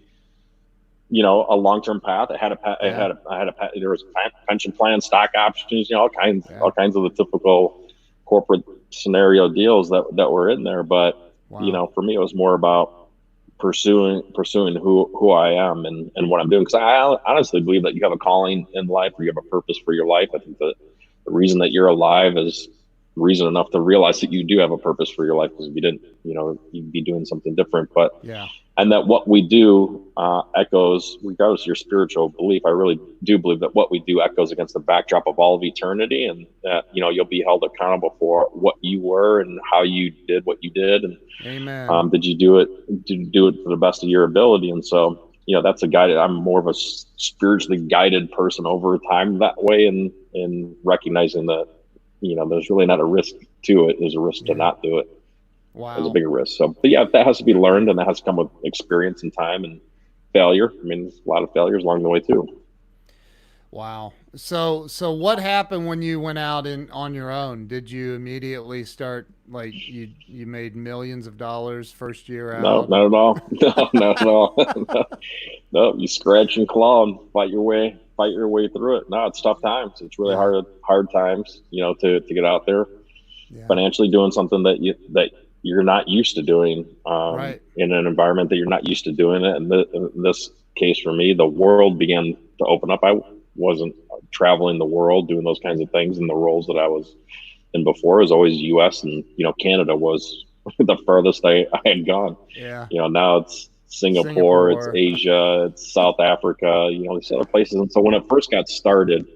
a long term path. Yeah. There was pension plan, stock options, Yeah. all kinds of the typical corporate scenario deals that were in there. But Wow. for me, it was more about pursuing who I am and what I'm doing. Because I honestly believe that you have a calling in life, or you have a purpose for your life. I think that the reason that you're alive is reason enough to realize that you do have a purpose for your life. Because if you didn't, you'd be doing something different. But Yeah. and that what we do echoes, regardless of your spiritual belief. I really do believe that what we do echoes against the backdrop of all of eternity, and that you'll be held accountable for what you were and how you did what you did, and Amen. did you do it? Did you do it for the best of your ability? And so, that's a guided. I'm more of a spiritually guided person over time that way, and recognizing that there's really not a risk to it. There's a risk to Yeah. not do it. There's a Wow. bigger risk. So, but yeah, that has to be learned, and that has to come with experience and time and failure. I mean, there's a lot of failures along the way too. Wow. So what happened when you went out in on your own? Did you immediately start like you made millions of dollars first year No, out? not at all. No, not at all. No, no, you scratch and claw and fight your way through it. No, it's tough times. It's really Yeah. hard times, to get out there Yeah. financially doing something that you're not used to doing, Right. in an environment that you're not used to doing it. And in this case for me, the world began to open up. I wasn't traveling the world doing those kinds of things, and the roles that I was in before was always U.S. and Canada was the furthest I had gone. Yeah. Now it's Singapore, it's Singapore. Asia, it's South Africa, these other places. And so when it first got started,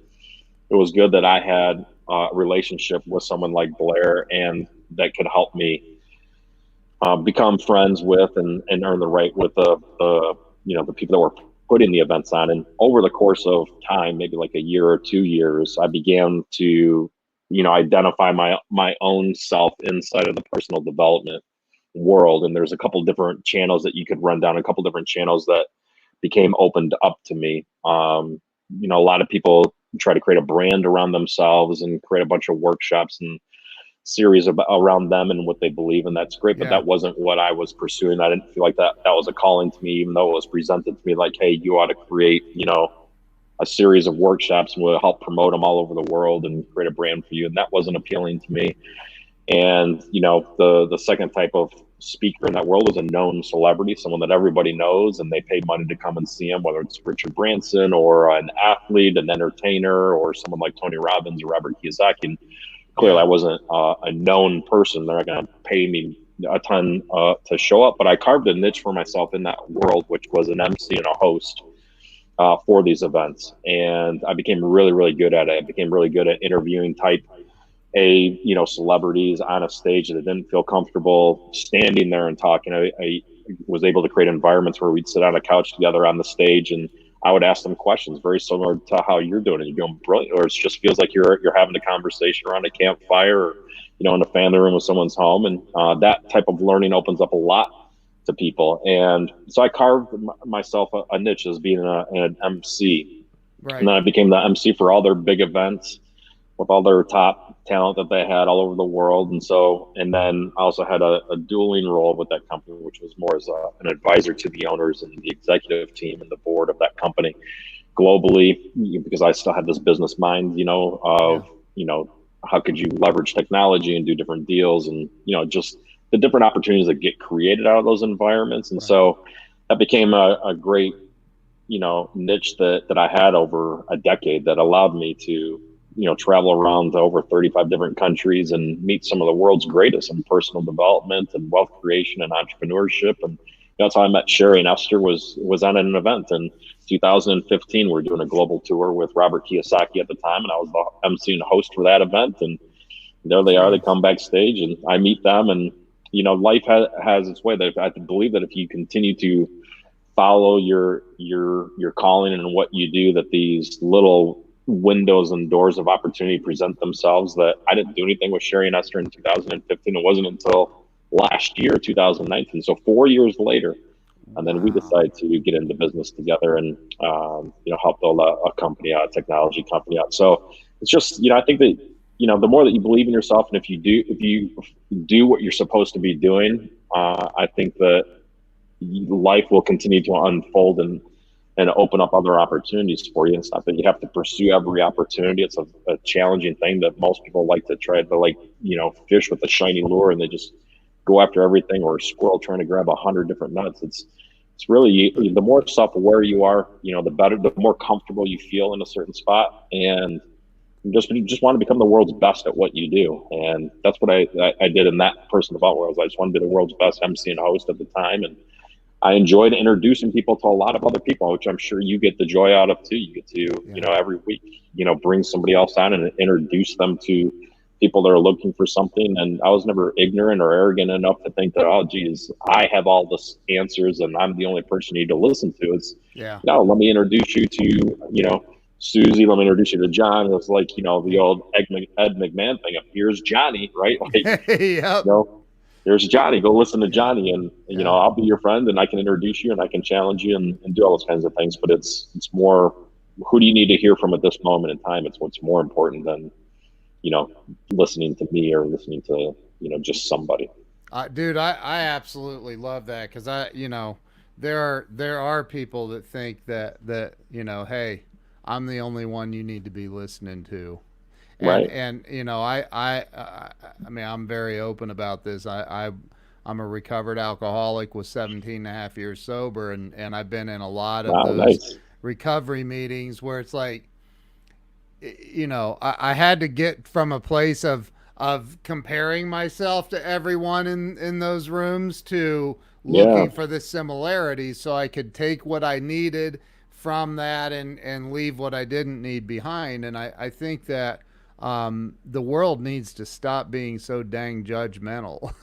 it was good that I had a relationship with someone like Blair, and that could help me become friends with and earn the right with the people that were putting the events on. And over the course of time, maybe like a year or 2 years, I began to identify my own self inside of the personal development world. And there's a couple different channels that you could run down, a couple different channels that became opened up to me. A lot of people try to create a brand around themselves and create a bunch of workshops and series around them and what they believe, and that's great. But Yeah. that wasn't what I was pursuing. I didn't feel like that was a calling to me, even though it was presented to me like, hey, you ought to create, a series of workshops, and we'll help promote them all over the world and create a brand for you. And that wasn't appealing to me. And the second type of speaker in that world is a known celebrity, someone that everybody knows, and they pay money to come and see him, whether it's Richard Branson or an athlete, an entertainer, or someone like Tony Robbins or Robert Kiyosaki. And clearly, Yeah. I wasn't a known person. They're not going to pay me a ton to show up, but I carved a niche for myself in that world, which was an MC and a host for these events. And I became really, really good at it. I became really good at interviewing type A, celebrities on a stage that didn't feel comfortable standing there and talking. I was able to create environments where we'd sit on a couch together on the stage, and I would ask them questions very similar to how you're doing it. You're doing brilliant, or it just feels like you're having a conversation around a campfire, or in a family room with someone's home, and that type of learning opens up a lot to people. And so I carved myself a niche as being an MC, and Right. then I became the MC for all their big events with all their top talent that they had all over the world. And then I also had a dueling role with that company, which was more as an advisor to the owners and the executive team and the board of that company globally, because I still had this business mind, Yeah. of, how could you leverage technology and do different deals, and, just the different opportunities that get created out of those environments. And Right. so that became a great, niche that I had over a decade that allowed me to, travel around to over 35 different countries and meet some of the world's greatest in personal development and wealth creation and entrepreneurship. And that's how I met Sherry and Esther was on an event in 2015. We were doing a global tour with Robert Kiyosaki at the time, and I was the MC and host for that event. And there they are. They Jeez. come backstage, and I meet them. And life has its way. That I believe that if you continue to follow your calling and what you do, that these little windows and doors of opportunity present themselves that I didn't do anything with Sherry and Esther in 2015. It wasn't until last year, 2019. So 4 years later. And then we Wow. decided to get into business together and, help build a company out, a technology company out. So it's just, I think that, the more that you believe in yourself, and if you do what you're supposed to be doing, I think that life will continue to unfold and open up other opportunities for you. It's not that you have to pursue every opportunity. It's a challenging thing that most people like to try to fish with a shiny lure, and they just go after everything, or a squirrel trying to grab 100 different nuts. It's really, the more self-aware you are, the better, the more comfortable you feel in a certain spot, and just want to become the world's best at what you do. And that's what I did in that personal development. I just wanted to be the world's best MC and host at the time, and I enjoyed introducing people to a lot of other people, which I'm sure you get the joy out of too. You get to, every week, bring somebody else on and introduce them to people that are looking for something. And I was never ignorant or arrogant enough to think that, oh, geez, I have all the answers and I'm the only person you need to listen to. It's, no, let me introduce you to, Susie, let me introduce you to John. It was like, the old Ed McMahon thing of, here's Johnny, right? Like, Yep. There's Johnny. Go listen to Johnny, and I'll be your friend, and I can introduce you, and I can challenge you, and do all those kinds of things. But it's more, who do you need to hear from at this moment in time? It's what's more important than listening to me or listening to just somebody. Dude, I absolutely love that, because there are people that think that hey, I'm the only one you need to be listening to. Right. And I mean, I'm very open about this. I'm a recovered alcoholic with 17 and a half years sober, and I've been in a lot of those Nice. recovery meetings where it's like, I had to get from a place of comparing myself to everyone in those rooms to looking for the similarities, so I could take what I needed from that and leave what I didn't need behind. And I think that the world needs to stop being so dang judgmental.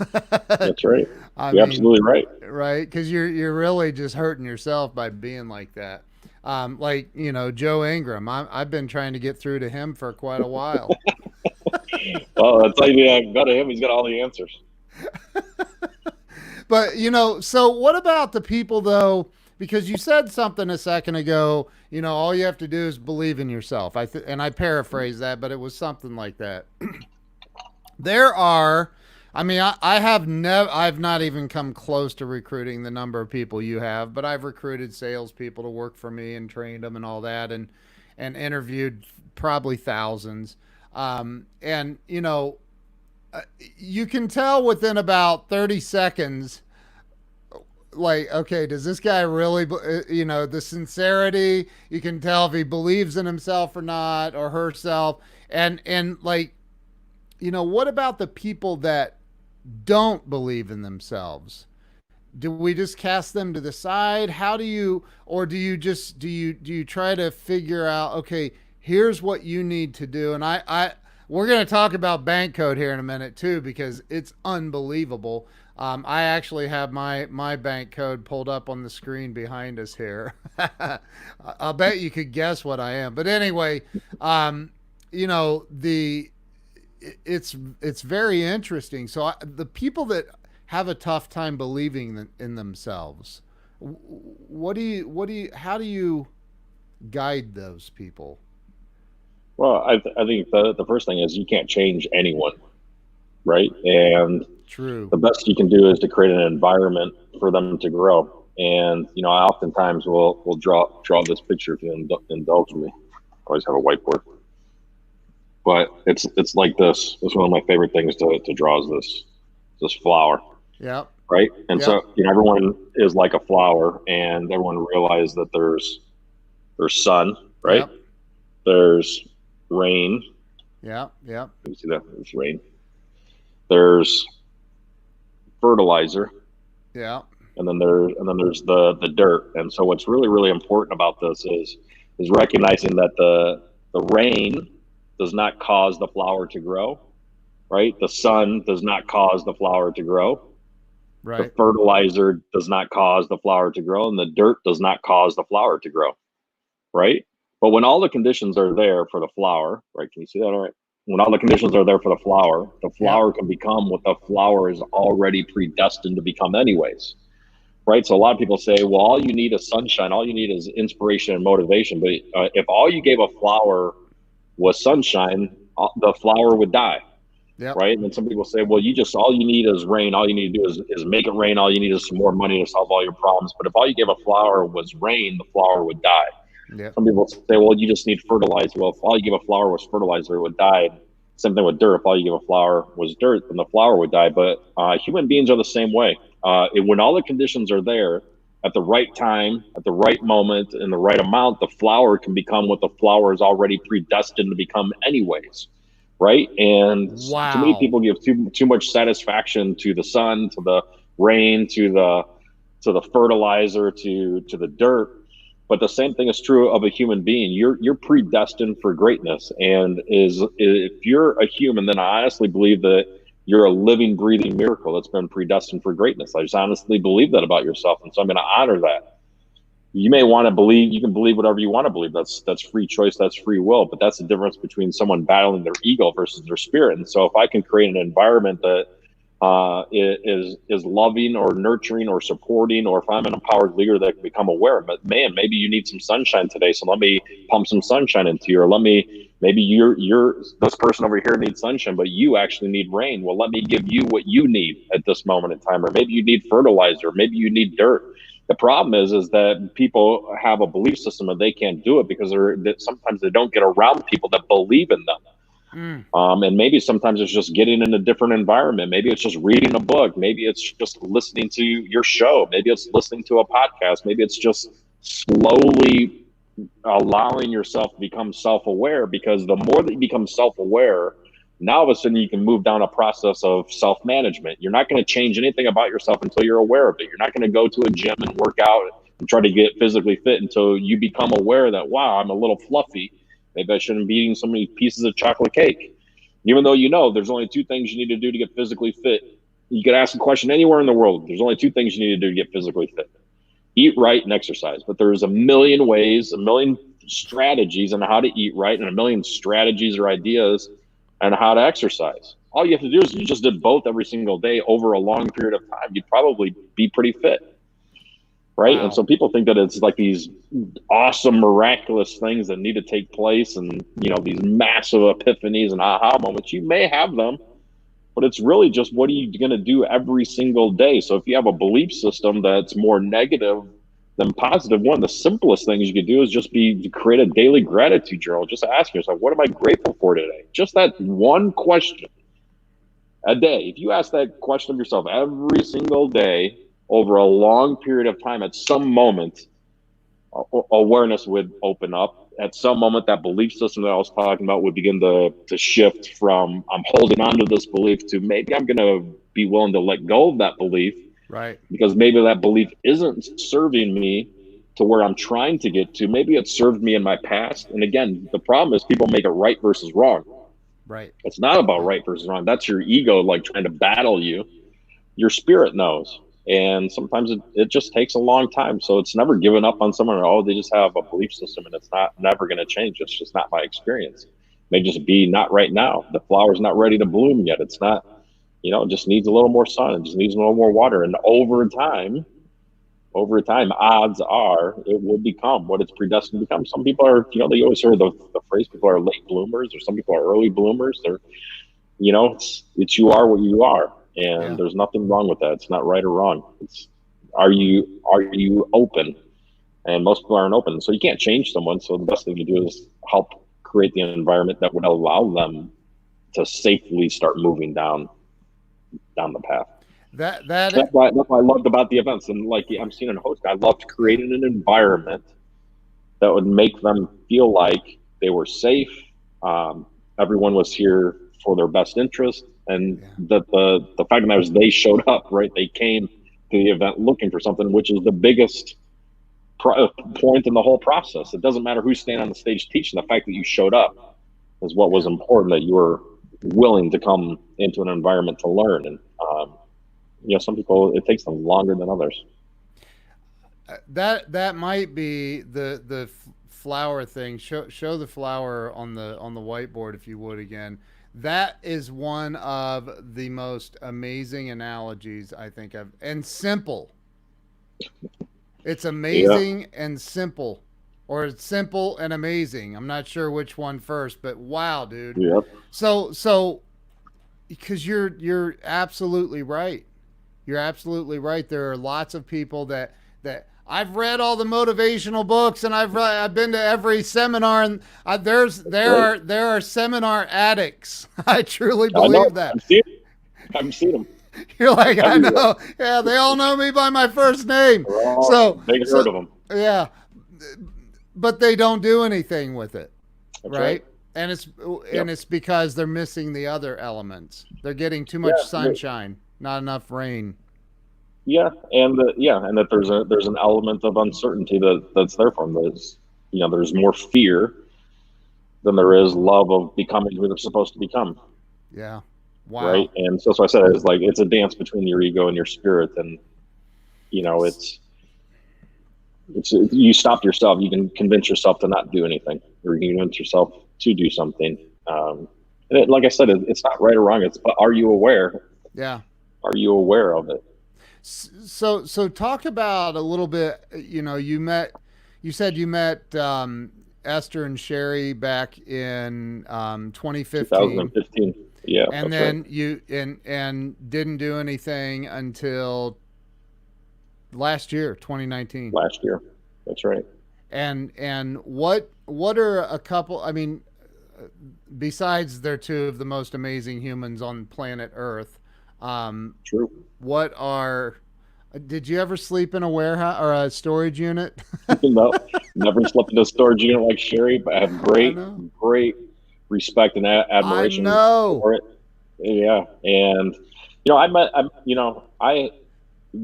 That's right. I You're mean, absolutely right. right? Because you're really just hurting yourself by being like that. Like Joe Ingram, I've been trying to get through to him for quite a while. Well, that's like, go to him. He's got all the answers. But so what about the people though? Because you said something a second ago. All you have to do is believe in yourself. And I paraphrase that, but it was something like that. There are, I mean, I've not even come close to recruiting the number of people you have, but I've recruited salespeople to work for me and trained them and all that, and interviewed probably thousands. And you can tell within about 30 seconds, like, okay, does this guy really, the sincerity, you can tell if he believes in himself or not, or herself. And like, what about the people that don't believe in themselves? Do we just cast them to the side? How do you, or do you try to figure out, okay, here's what you need to do? And we're going to talk about bank code here in a minute too, because it's unbelievable. I actually have my bank code pulled up on the screen behind us here. I'll bet you could guess what I am. But anyway, it's very interesting. So the people that have a tough time believing in themselves, how do you guide those people? Well, I think the first thing is you can't change anyone, right? And True. the best you can do is to create an environment for them to grow. And I oftentimes will draw this picture, if you indulge me. I always have a whiteboard, but it's like this. It's one of my favorite things to draw, is this flower, Yep. right? And Yep. so everyone is like a flower, and everyone realizes that there's sun, right? Yep. There's rain. Yep. Yep. You see that? There's rain. There's fertilizer, Yeah. and then there's the dirt. And so what's really, really important about this is recognizing that the rain does not cause the flower to grow, right? The sun does not cause the flower to grow. Right. The fertilizer does not cause the flower to grow, and the dirt does not cause the flower to grow, right? But when all the conditions are there for the flower, right? Can you see that all right? When all the conditions are there for the Yep. flower can become what the flower is already predestined to become, anyways. Right. So a lot of people say, well, all you need is sunshine. All you need is inspiration and motivation. But if all you gave a flower was sunshine, the flower would die. Yep. Right. And then some people say, well, all you need is rain. All you need to do is make it rain. All you need is some more money to solve all your problems. But if all you gave a flower was rain, the flower would die. Yep. Some people say, well, you just need fertilizer. Well, if all you give a flower was fertilizer, it would die. Same thing with dirt. If all you give a flower was dirt, then the flower would die. But human beings are the same way. When all the conditions are there at the right time, at the right moment, in the right amount, the flower can become what the flower is already predestined to become, anyways. Right. And too many Wow. people give too much satisfaction to the sun, to the rain, to the fertilizer, to the dirt. But the same thing is true of a human being. You're predestined for greatness, and is if you're a human, then I honestly believe that you're a living, breathing miracle that's been predestined for greatness. I just honestly believe that about yourself, and so I'm going to honor that. You may want to believe, you can believe whatever you want to believe. That's free choice, that's free will. But that's the difference between someone battling their ego versus their spirit. And so if I can create an environment that is loving or nurturing or supporting, or if I'm an empowered leader that can become aware, but man, maybe you need some sunshine today, so let me pump some sunshine into you. Or maybe you're this person over here needs sunshine, but you actually need rain. Well, let me give you what you need at this moment in time. Or maybe you need fertilizer, maybe you need dirt. The problem is that people have a belief system and they can't do it because sometimes they don't get around people that believe in them. Mm. And maybe sometimes it's just getting in a different environment. Maybe it's just reading a book. Maybe it's just listening to your show. Maybe it's listening to a podcast. Maybe it's just slowly allowing yourself to become self-aware, because the more that you become self-aware, now all of a sudden you can move down a process of self-management. You're not going to change anything about yourself until you're aware of it. You're not going to go to a gym and work out and try to get physically fit until you become aware that, wow, I'm a little fluffy. Maybe I shouldn't be eating so many pieces of chocolate cake. Even though there's only two things you need to do to get physically fit. You could ask a question anywhere in the world. There's only two things you need to do to get physically fit: eat right and exercise. But there's a million ways, a million strategies on how to eat right, and a million strategies or ideas on how to exercise. All you have to do is, you just did both every single day over a long period of time, you'd probably be pretty fit. Right. And Wow. so people think that it's like these awesome, miraculous things that need to take place, and, these massive epiphanies and aha moments. You may have them, but it's really just, what are you going to do every single day? So if you have a belief system that's more negative than positive, one of the simplest things you could do is just to create a daily gratitude journal. Just ask yourself, what am I grateful for today? Just that one question a day. If you ask that question of yourself every single day over a long period of time, at some moment, awareness would open up. At some moment, that belief system that I was talking about would begin to shift from, I'm holding on to this belief, to maybe I'm going to be willing to let go of that belief, Right. because maybe that belief isn't serving me to where I'm trying to get to. Maybe it served me in my past. And again, the problem is people make it right versus wrong. Right. It's not about Right. right versus wrong. That's your ego, like, trying to battle you. Your spirit knows. And sometimes it just takes a long time. So it's never given up on someone. Oh, they just have a belief system and it's never going to change. It's just not my experience. It may just be not right now. The flower's not ready to bloom yet. It's not, it just needs a little more sun. It just needs a little more water. And over time, odds are it will become what it's predestined to become. Some people are, they always hear the phrase, people are late bloomers, or some people are early bloomers. It's you are what you are, and Yeah. there's nothing wrong with that. It's not right or wrong. It's, are you open? And most people aren't open, so you can't change someone. So the best thing you do is help create the environment that would allow them to safely start moving down the path. That that So that's what I loved about the events. And like I'm seeing a host, I loved yeah. creating an environment that would make them feel like they were safe. Um, Everyone was here for their best interest, and Yeah. that the fact of the matter is, they showed up. Right, they came to the event looking for something, which is the biggest point in the whole process. It doesn't matter who's standing on the stage teaching. The fact that you showed up is what was Yeah. important. That you were willing to come into an environment to learn. And some people, it takes them longer than others. That might be the flower thing. Show the flower on the whiteboard if you would again. That is one of the most amazing analogies I think I've, and simple. It's Yeah. amazing and simple, or it's simple and amazing. I'm not sure which one first, but wow, dude. Yep. So because you're absolutely right. You're absolutely right. There are lots of people that I've read all the motivational books, and I've been to every seminar, and there are seminar addicts. I truly I know. believe that. I've seen them. You're like, I Everywhere. know. Yeah, they all know me by my first name. They're all, So they've heard of them. yeah, but they don't do anything with it, That's right? And it's because they're missing the other elements. They're getting too much sunshine, not enough rain. Yeah, and that there's an element of uncertainty that's there from this. There's more fear than there is love of becoming who they're supposed to become. Yeah. Wow. Right. And so that's why I said it's a dance between your ego and your spirit, and it's you stop yourself. You can convince yourself to not do anything, or you can convince yourself to do something. Like I said, it's not right or wrong. But are you aware? Yeah. Are you aware of it? So talk about a little bit. You said you met Esther and Sherry back in 2015. 2015. Yeah. And then you and didn't do anything until last year, 2019. Last year. That's right. And what are a couple, I mean, besides they're two of the most amazing humans on planet Earth, True. what are, did you ever sleep in a warehouse or a storage unit? No, never slept in a storage unit like Sherry, but I have great respect and admiration for it. Yeah. And, I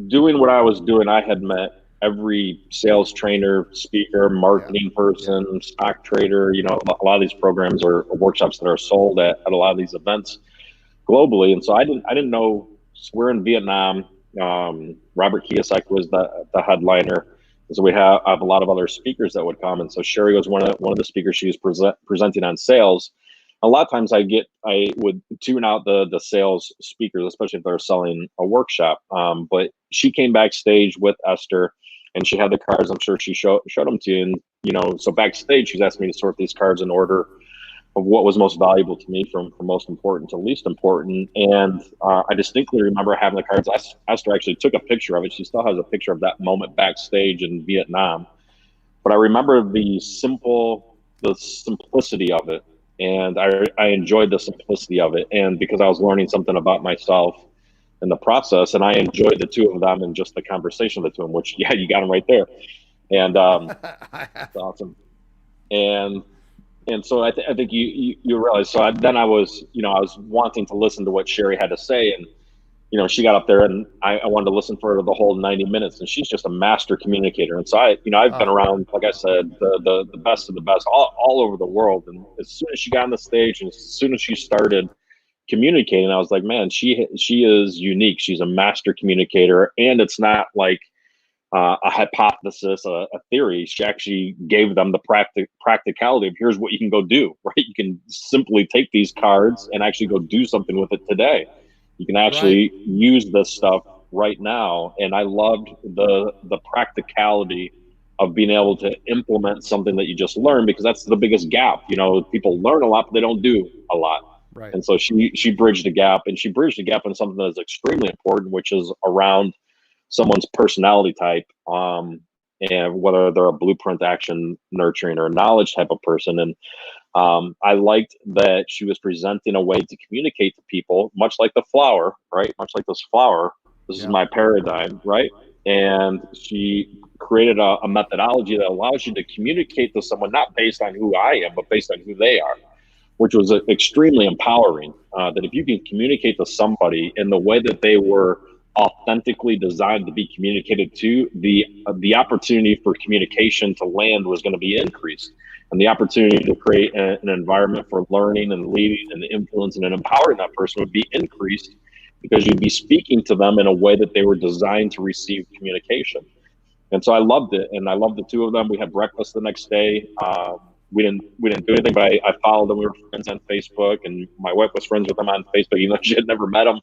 doing what I was doing, I had met every sales trainer, speaker, marketing person, stock trader. A lot of these programs are workshops that are sold at a lot of these events globally. And so I didn't know, we're in Vietnam. Robert Kiyosaki was the headliner. And so we have a lot of other speakers that would come. And so Sherry was one of the speakers. She was presenting on sales. A lot of times I would tune out the sales speakers, especially if they're selling a workshop. But she came backstage with Esther, and she had the cards. I'm sure she showed them to you. And, so backstage, she's asked me to sort these cards in order of what was most valuable to me from most important to least important. And I distinctly remember having the cards. Esther actually took a picture of it. She still has a picture of that moment backstage in Vietnam. But I remember the simplicity of it. And I enjoyed the simplicity of it. And because I was learning something about myself in the process, and I enjoyed the two of them and just the conversation of the two of them, which, you got them right there. And that's awesome. And so I think you realize, so then I was wanting to listen to what Sherry had to say. And, she got up there, and I wanted to listen for the whole 90 minutes, and she's just a master communicator. And so I've been around, like I said, the best of the best all over the world. And as soon as she got on the stage and as soon as she started communicating, I was like, man, she is unique. She's a master communicator. And it's not like a hypothesis, a theory. She actually gave them the practicality of, here's what you can go do, right? You can simply take these cards and actually go do something with it today. You can actually use this stuff right now. And I loved the practicality of being able to implement something that you just learned, because that's the biggest gap. People learn a lot, but they don't do a lot. Right. And so she bridged the gap, and she bridged the gap in something that is extremely important, which is around someone's personality type, and whether they're a blueprint, action, nurturing, or knowledge type of person. And I liked that she was presenting a way to communicate to people, much like the flower, right? Much like this flower. This is my paradigm, right? And she created a methodology that allows you to communicate to someone, not based on who I am, but based on who they are, which was extremely empowering. That if you can communicate to somebody in the way that they were authentically designed to be communicated to, the opportunity for communication to land was going to be increased, and the opportunity to create an environment for learning and leading and influencing and empowering that person would be increased, because you'd be speaking to them in a way that they were designed to receive communication. And so I loved it, and I loved the two of them. We had breakfast the next day. We didn't do anything, but I followed them. We were friends on Facebook, and my wife was friends with them on Facebook, even though she had never met them.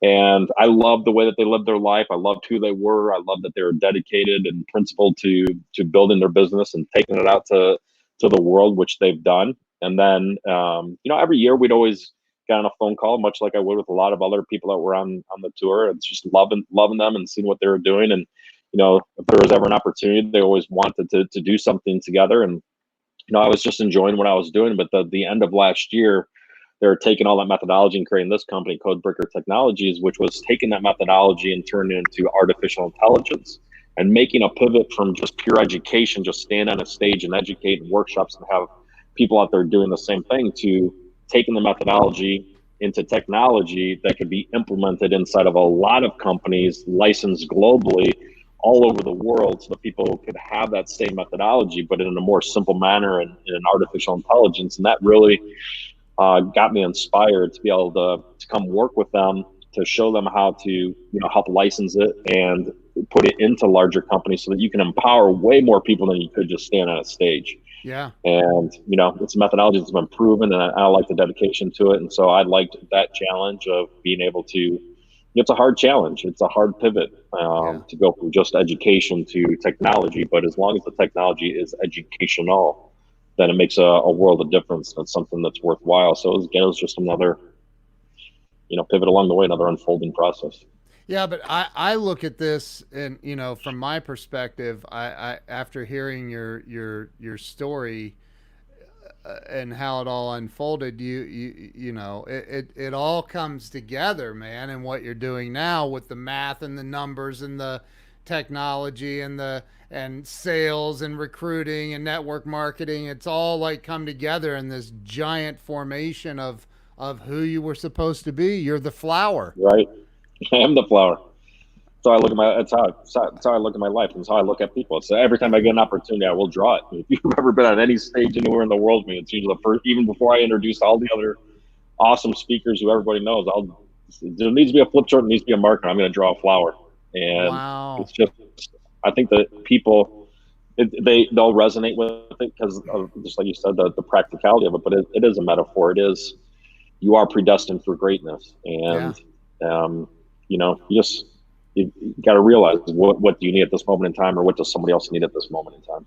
And I loved the way that they lived their life. I loved who they were. I loved that they were dedicated and principled to building their business and taking it out to the world, which they've done. And then, every year we'd always get on a phone call, much like I would with a lot of other people that were on the tour. It's just loving them and seeing what they were doing. And, if there was ever an opportunity, they always wanted to do something together. And, I was just enjoying what I was doing. But the end of last year, they're taking all that methodology and creating this company, Codebreaker Technologies, which was taking that methodology and turning it into artificial intelligence and making a pivot from just pure education, just stand on a stage and educate in workshops and have people out there doing the same thing, to taking the methodology into technology that could be implemented inside of a lot of companies, licensed globally, all over the world, so that people could have that same methodology, but in a more simple manner and in an artificial intelligence. And that really got me inspired to be able to come work with them, to show them how to help license it and put it into larger companies, so that you can empower way more people than you could just stand on a stage. Yeah. And it's a methodology that's been proven, and I like the dedication to it. And so I liked that challenge of being able to. It's a hard challenge. It's a hard pivot to go from just education to technology. But as long as the technology is educational, then it makes a world of difference. That's something that's worthwhile. So it was just another, pivot along the way, another unfolding process. Yeah, but I look at this, and from my perspective, I after hearing your story, and how it all unfolded, it all comes together, man. And what you're doing now with the math and the numbers and the technology and the and sales and recruiting and network marketing, it's all like come together in this giant formation of who you were supposed to be. You're the flower. Right. I am the flower. So I look at that's how I look at my life, and that's how I look at people. So every time I get an opportunity, I will draw it. If you've ever been on any stage anywhere in the world, it's usually the first, even before I introduce all the other awesome speakers who everybody knows. There needs to be a flip chart, there needs to be a marker. I'm going to draw a flower, and Wow. it's just, I think that people, they'll resonate with it because of, just like you said, the practicality of it. But it is a metaphor. It is, you are predestined for greatness, and you got to realize what do you need at this moment in time, or what does somebody else need at this moment in time.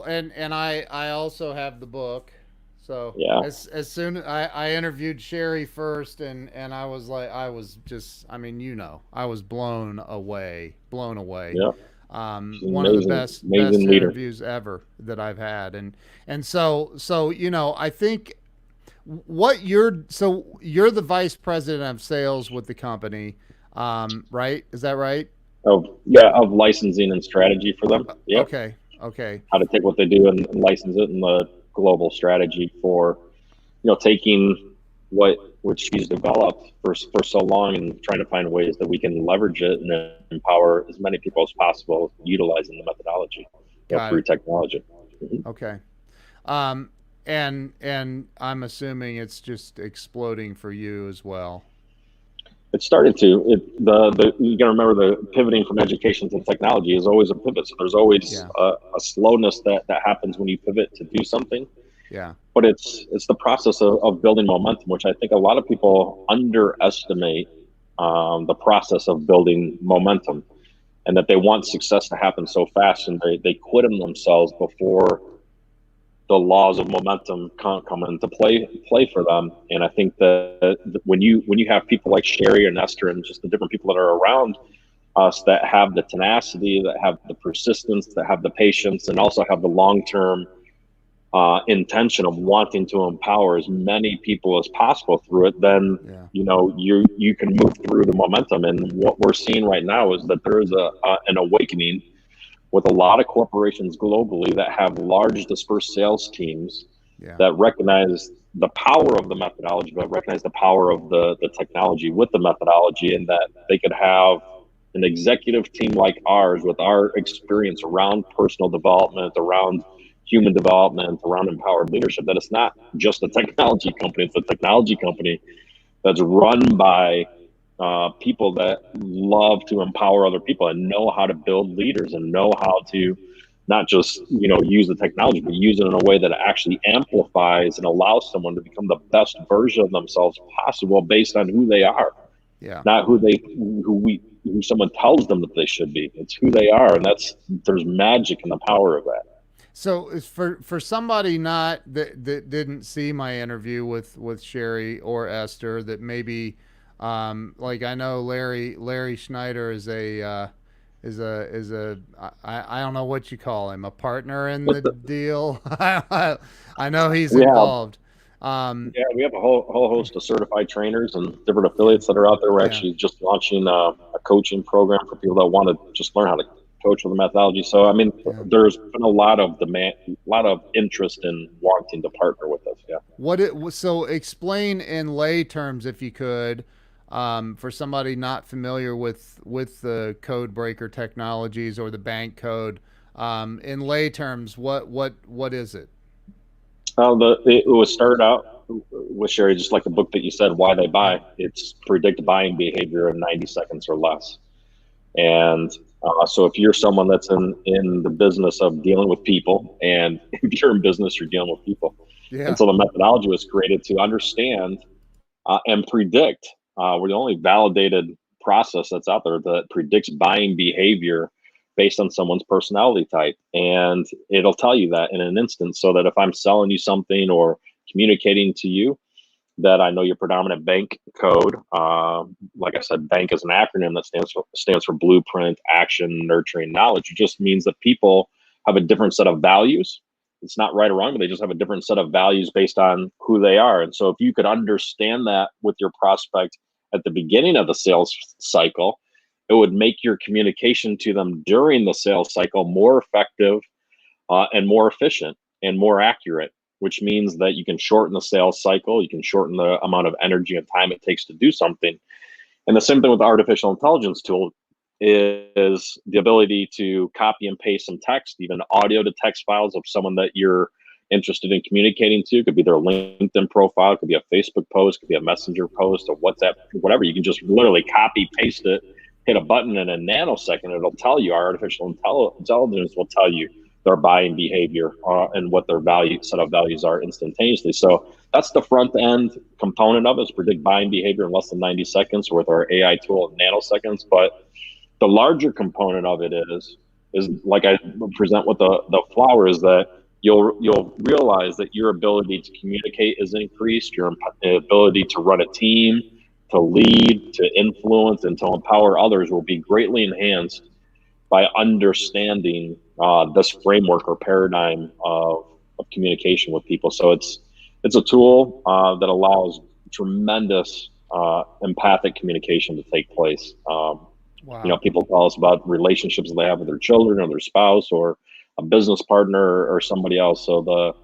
And I also have the book. So Yeah. as soon I interviewed Sherry first, and I was like, I was just, I mean, I was blown away. Yeah. One of the best interviews ever that I've had. And so I think you're the vice president of sales with the company, right? Is that right? Of licensing and strategy for them. Yeah. Okay. How to take what they do and license it, in the global strategy for, taking what she's developed for so long and trying to find ways that we can leverage it and empower as many people as possible utilizing the methodology through technology. Mm-hmm. Okay. And I'm assuming it's just exploding for you as well. It started to. You got to remember, the pivoting from education to technology is always a pivot. So there's always a slowness that happens when you pivot to do something. Yeah. But it's the process of building momentum, which I think a lot of people underestimate, the process of building momentum, and that they want success to happen so fast, and they quit themselves before the laws of momentum come into play for them. And I think that when you have people like Sherry and Esther and just the different people that are around us that have the tenacity, that have the persistence, that have the patience, and also have the long-term intention of wanting to empower as many people as possible through it, then you can move through the momentum. And what we're seeing right now is that there is an awakening with a lot of corporations globally that have large dispersed sales teams that recognize the power of the methodology, but recognize the power of the technology with the methodology, and that they could have an executive team like ours with our experience around personal development, around human development, around empowered leadership, that it's not just a technology company, it's a technology company that's run by people that love to empower other people and know how to build leaders and know how to not just use the technology, but use it in a way that actually amplifies and allows someone to become the best version of themselves possible based on who they are, Yeah. not who someone tells them that they should be. It's who they are, and there's magic in the power of that. So it's for somebody not that didn't see my interview with Sherry or Esther, that maybe like I know Larry Schneider is a I don't know what you call him, a partner in the deal. I know he's We have involved. Um, Yeah, we have a whole host of certified trainers and different affiliates that are out there. We're yeah. actually just launching a coaching program for people that want to just learn how to coach with the methodology. So, I mean, Yeah. there's been a lot of demand, a lot of interest in wanting to partner with us. Yeah. So explain in lay terms, if you could, for somebody not familiar with the code breaker technologies or the bank code. In lay terms, what is it? It was started out with Sherry, just like the book that you said, Why They Yeah. Buy. It's predict buying behavior in 90 seconds or less. And so if you're someone that's in the business of dealing with people, and if you're in business, you're dealing with people. And Yeah. so the methodology was created to understand and predict. We're the only validated process that's out there that predicts buying behavior based on someone's personality type. And it'll tell you that in an instant, so that if I'm selling you something or communicating to you, that I know your predominant bank code. Like I said, bank is an acronym that stands for blueprint, action, nurturing, knowledge. It just means that people have a different set of values. It's not right or wrong, but they just have a different set of values based on who they are. And so if you could understand that with your prospect at the beginning of the sales cycle, it would make your communication to them during the sales cycle more effective and more efficient and more accurate, which means that you can shorten the sales cycle, you can shorten the amount of energy and time it takes to do something. And the same thing with the artificial intelligence tool is the ability to copy and paste some text, even audio to text files of someone that you're interested in communicating to. It could be their LinkedIn profile, it could be a Facebook post, it could be a Messenger post, a WhatsApp, whatever. You can just literally copy, paste it, hit a button in a nanosecond. It'll tell you, our artificial intelligence will tell you their buying behavior and what their set of values are instantaneously. So that's the front end component of it, is predict buying behavior in less than 90 seconds with our AI tool in nanoseconds. But the larger component of it is like I present with the flower, is that you'll realize that your ability to communicate is increased, your ability to run a team, to lead, to influence, and to empower others will be greatly enhanced by understanding this framework or paradigm of communication with people. So it's a tool that allows tremendous empathic communication to take place. Wow. People tell us about relationships they have with their children or their spouse or a business partner or somebody else. So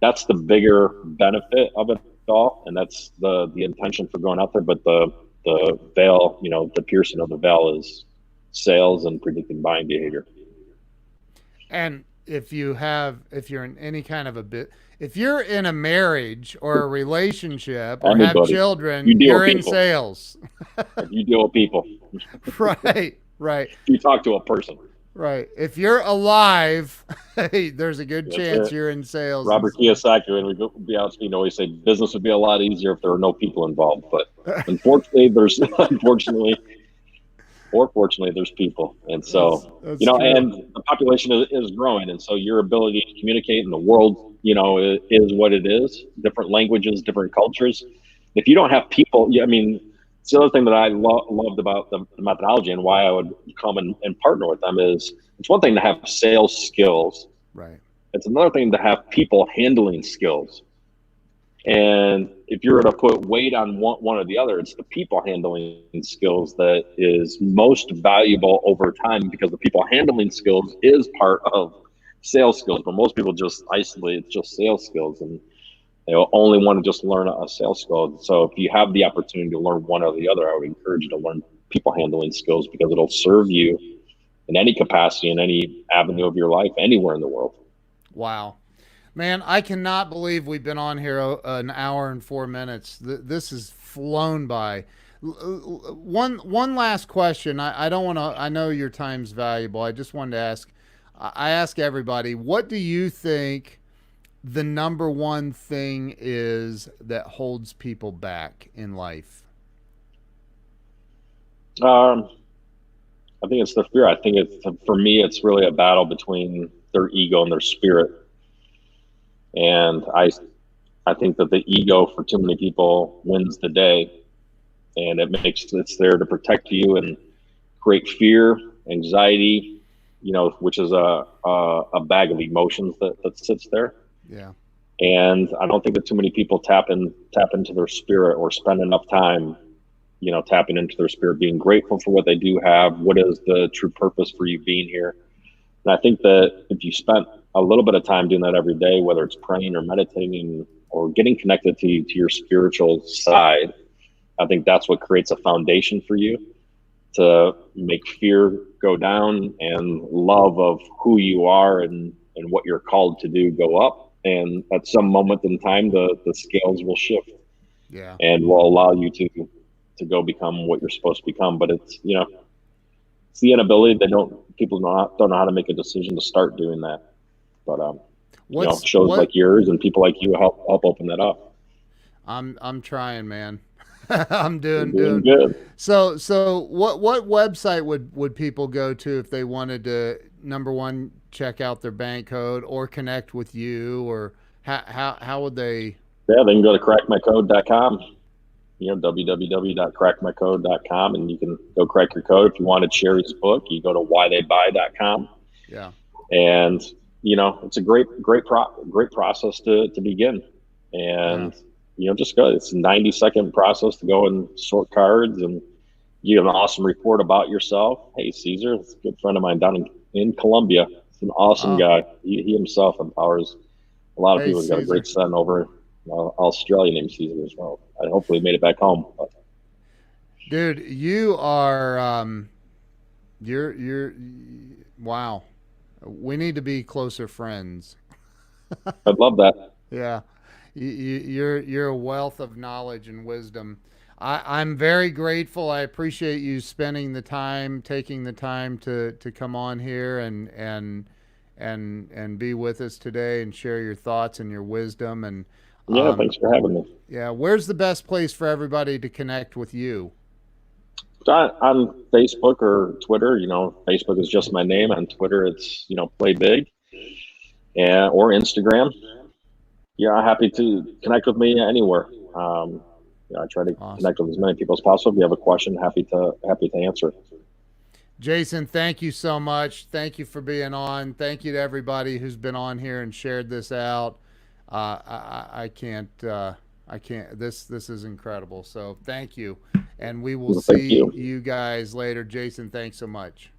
that's the bigger benefit of it all, and that's the intention for going out there. But the veil, the piercing of the veil is sales and predicting buying behavior. And if you're in any kind of a bit, if you're in a marriage or a relationship or have Anybody, children, you deal with you're in people. sales. If you deal with people, Right, right, you talk to a person. right. If you're alive, hey, there's a good That's chance it. you're in sales and Robert stuff. Kiyosaki, when we go be out speaking, always say business would be a lot easier if there were no people involved. But unfortunately, there's unfortunately or fortunately, there's people. And so, That's true. and the population is growing. And so your ability to communicate in the world, is what it is. Different languages, different cultures. If you don't have people, I mean, it's the other thing that I loved about the methodology and why I would come and partner with them is it's one thing to have sales skills. Right. It's another thing to have people handling skills. And if you were to put weight on one or the other, it's the people handling skills that is most valuable over time, because the people handling skills is part of sales skills. But most people just isolate it's just sales skills, and they only want to just learn a sales skill. So if you have the opportunity to learn one or the other, I would encourage you to learn people handling skills, because it'll serve you in any capacity, in any avenue of your life, anywhere in the world. Wow. Man, I cannot believe we've been on here an hour and 4 minutes. This has flown by. One last question. I don't want to. I know your time's valuable. I just wanted to ask. I ask everybody, what do you think the number one thing is that holds people back in life? Um, I think it's the fear. I think it's for me, it's really a battle between their ego and their spirit. And I think that the ego for too many people wins the day, and it's there to protect you and create fear, anxiety, which is a bag of emotions that sits there. Yeah. And I don't think that too many people tap into their spirit or spend enough time, tapping into their spirit, being grateful for what they do have. What is the true purpose for you being here? And I think that if you spent a little bit of time doing that every day, whether it's praying or meditating or getting connected to your spiritual side, I think that's what creates a foundation for you to make fear go down and love of who you are and what you're called to do go up. And at some moment in time, the scales will shift Yeah. and will allow you to go become what you're supposed to become. But it's the inability. People don't know how to make a decision to start doing that. But shows like yours and people like you help open that up. I'm trying, man. I'm You're doing doing doing. good. So what website would people go to if they wanted to, number one, check out their bank code or connect with you, or how would they? Yeah, they can go to crackmycode.com. www.crackmycode.com, and you can go crack your code. If you wanted Sherry's book, you go to whytheybuy.com. Yeah. And it's a great process to begin. And just go. It's a 90-second process to go and sort cards, and you have an awesome report about yourself. Hey, Caesar, it's a good friend of mine down in Colombia. It's an awesome guy. He himself empowers a lot of Hey, people. He's got a Caesar. great son over Australia named Caesar as well. I hopefully made it back home. But Dude, you are you're wow. We need to be closer friends. I'd love that. Yeah, you're a wealth of knowledge and wisdom. I'm very grateful. I appreciate you spending the time, taking the time to come on here and be with us today and share your thoughts and your wisdom. And Yeah, thanks for having me. yeah, where's the best place for everybody to connect with you? On Facebook or Twitter. Facebook is just my name. On Twitter, it's Play Big, and or Instagram. Yeah, happy to connect with me anywhere. I try to Awesome. connect with as many people as possible. If you have a question, happy to answer. Jason, thank you so much. Thank you for being on. Thank you to everybody who's been on here and shared this out. I can't. I can't. This is incredible. So thank you, and we will Well, thank see you. you guys later. Jason, thanks so much.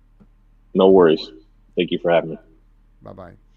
No worries. Thank you for having me. Bye bye.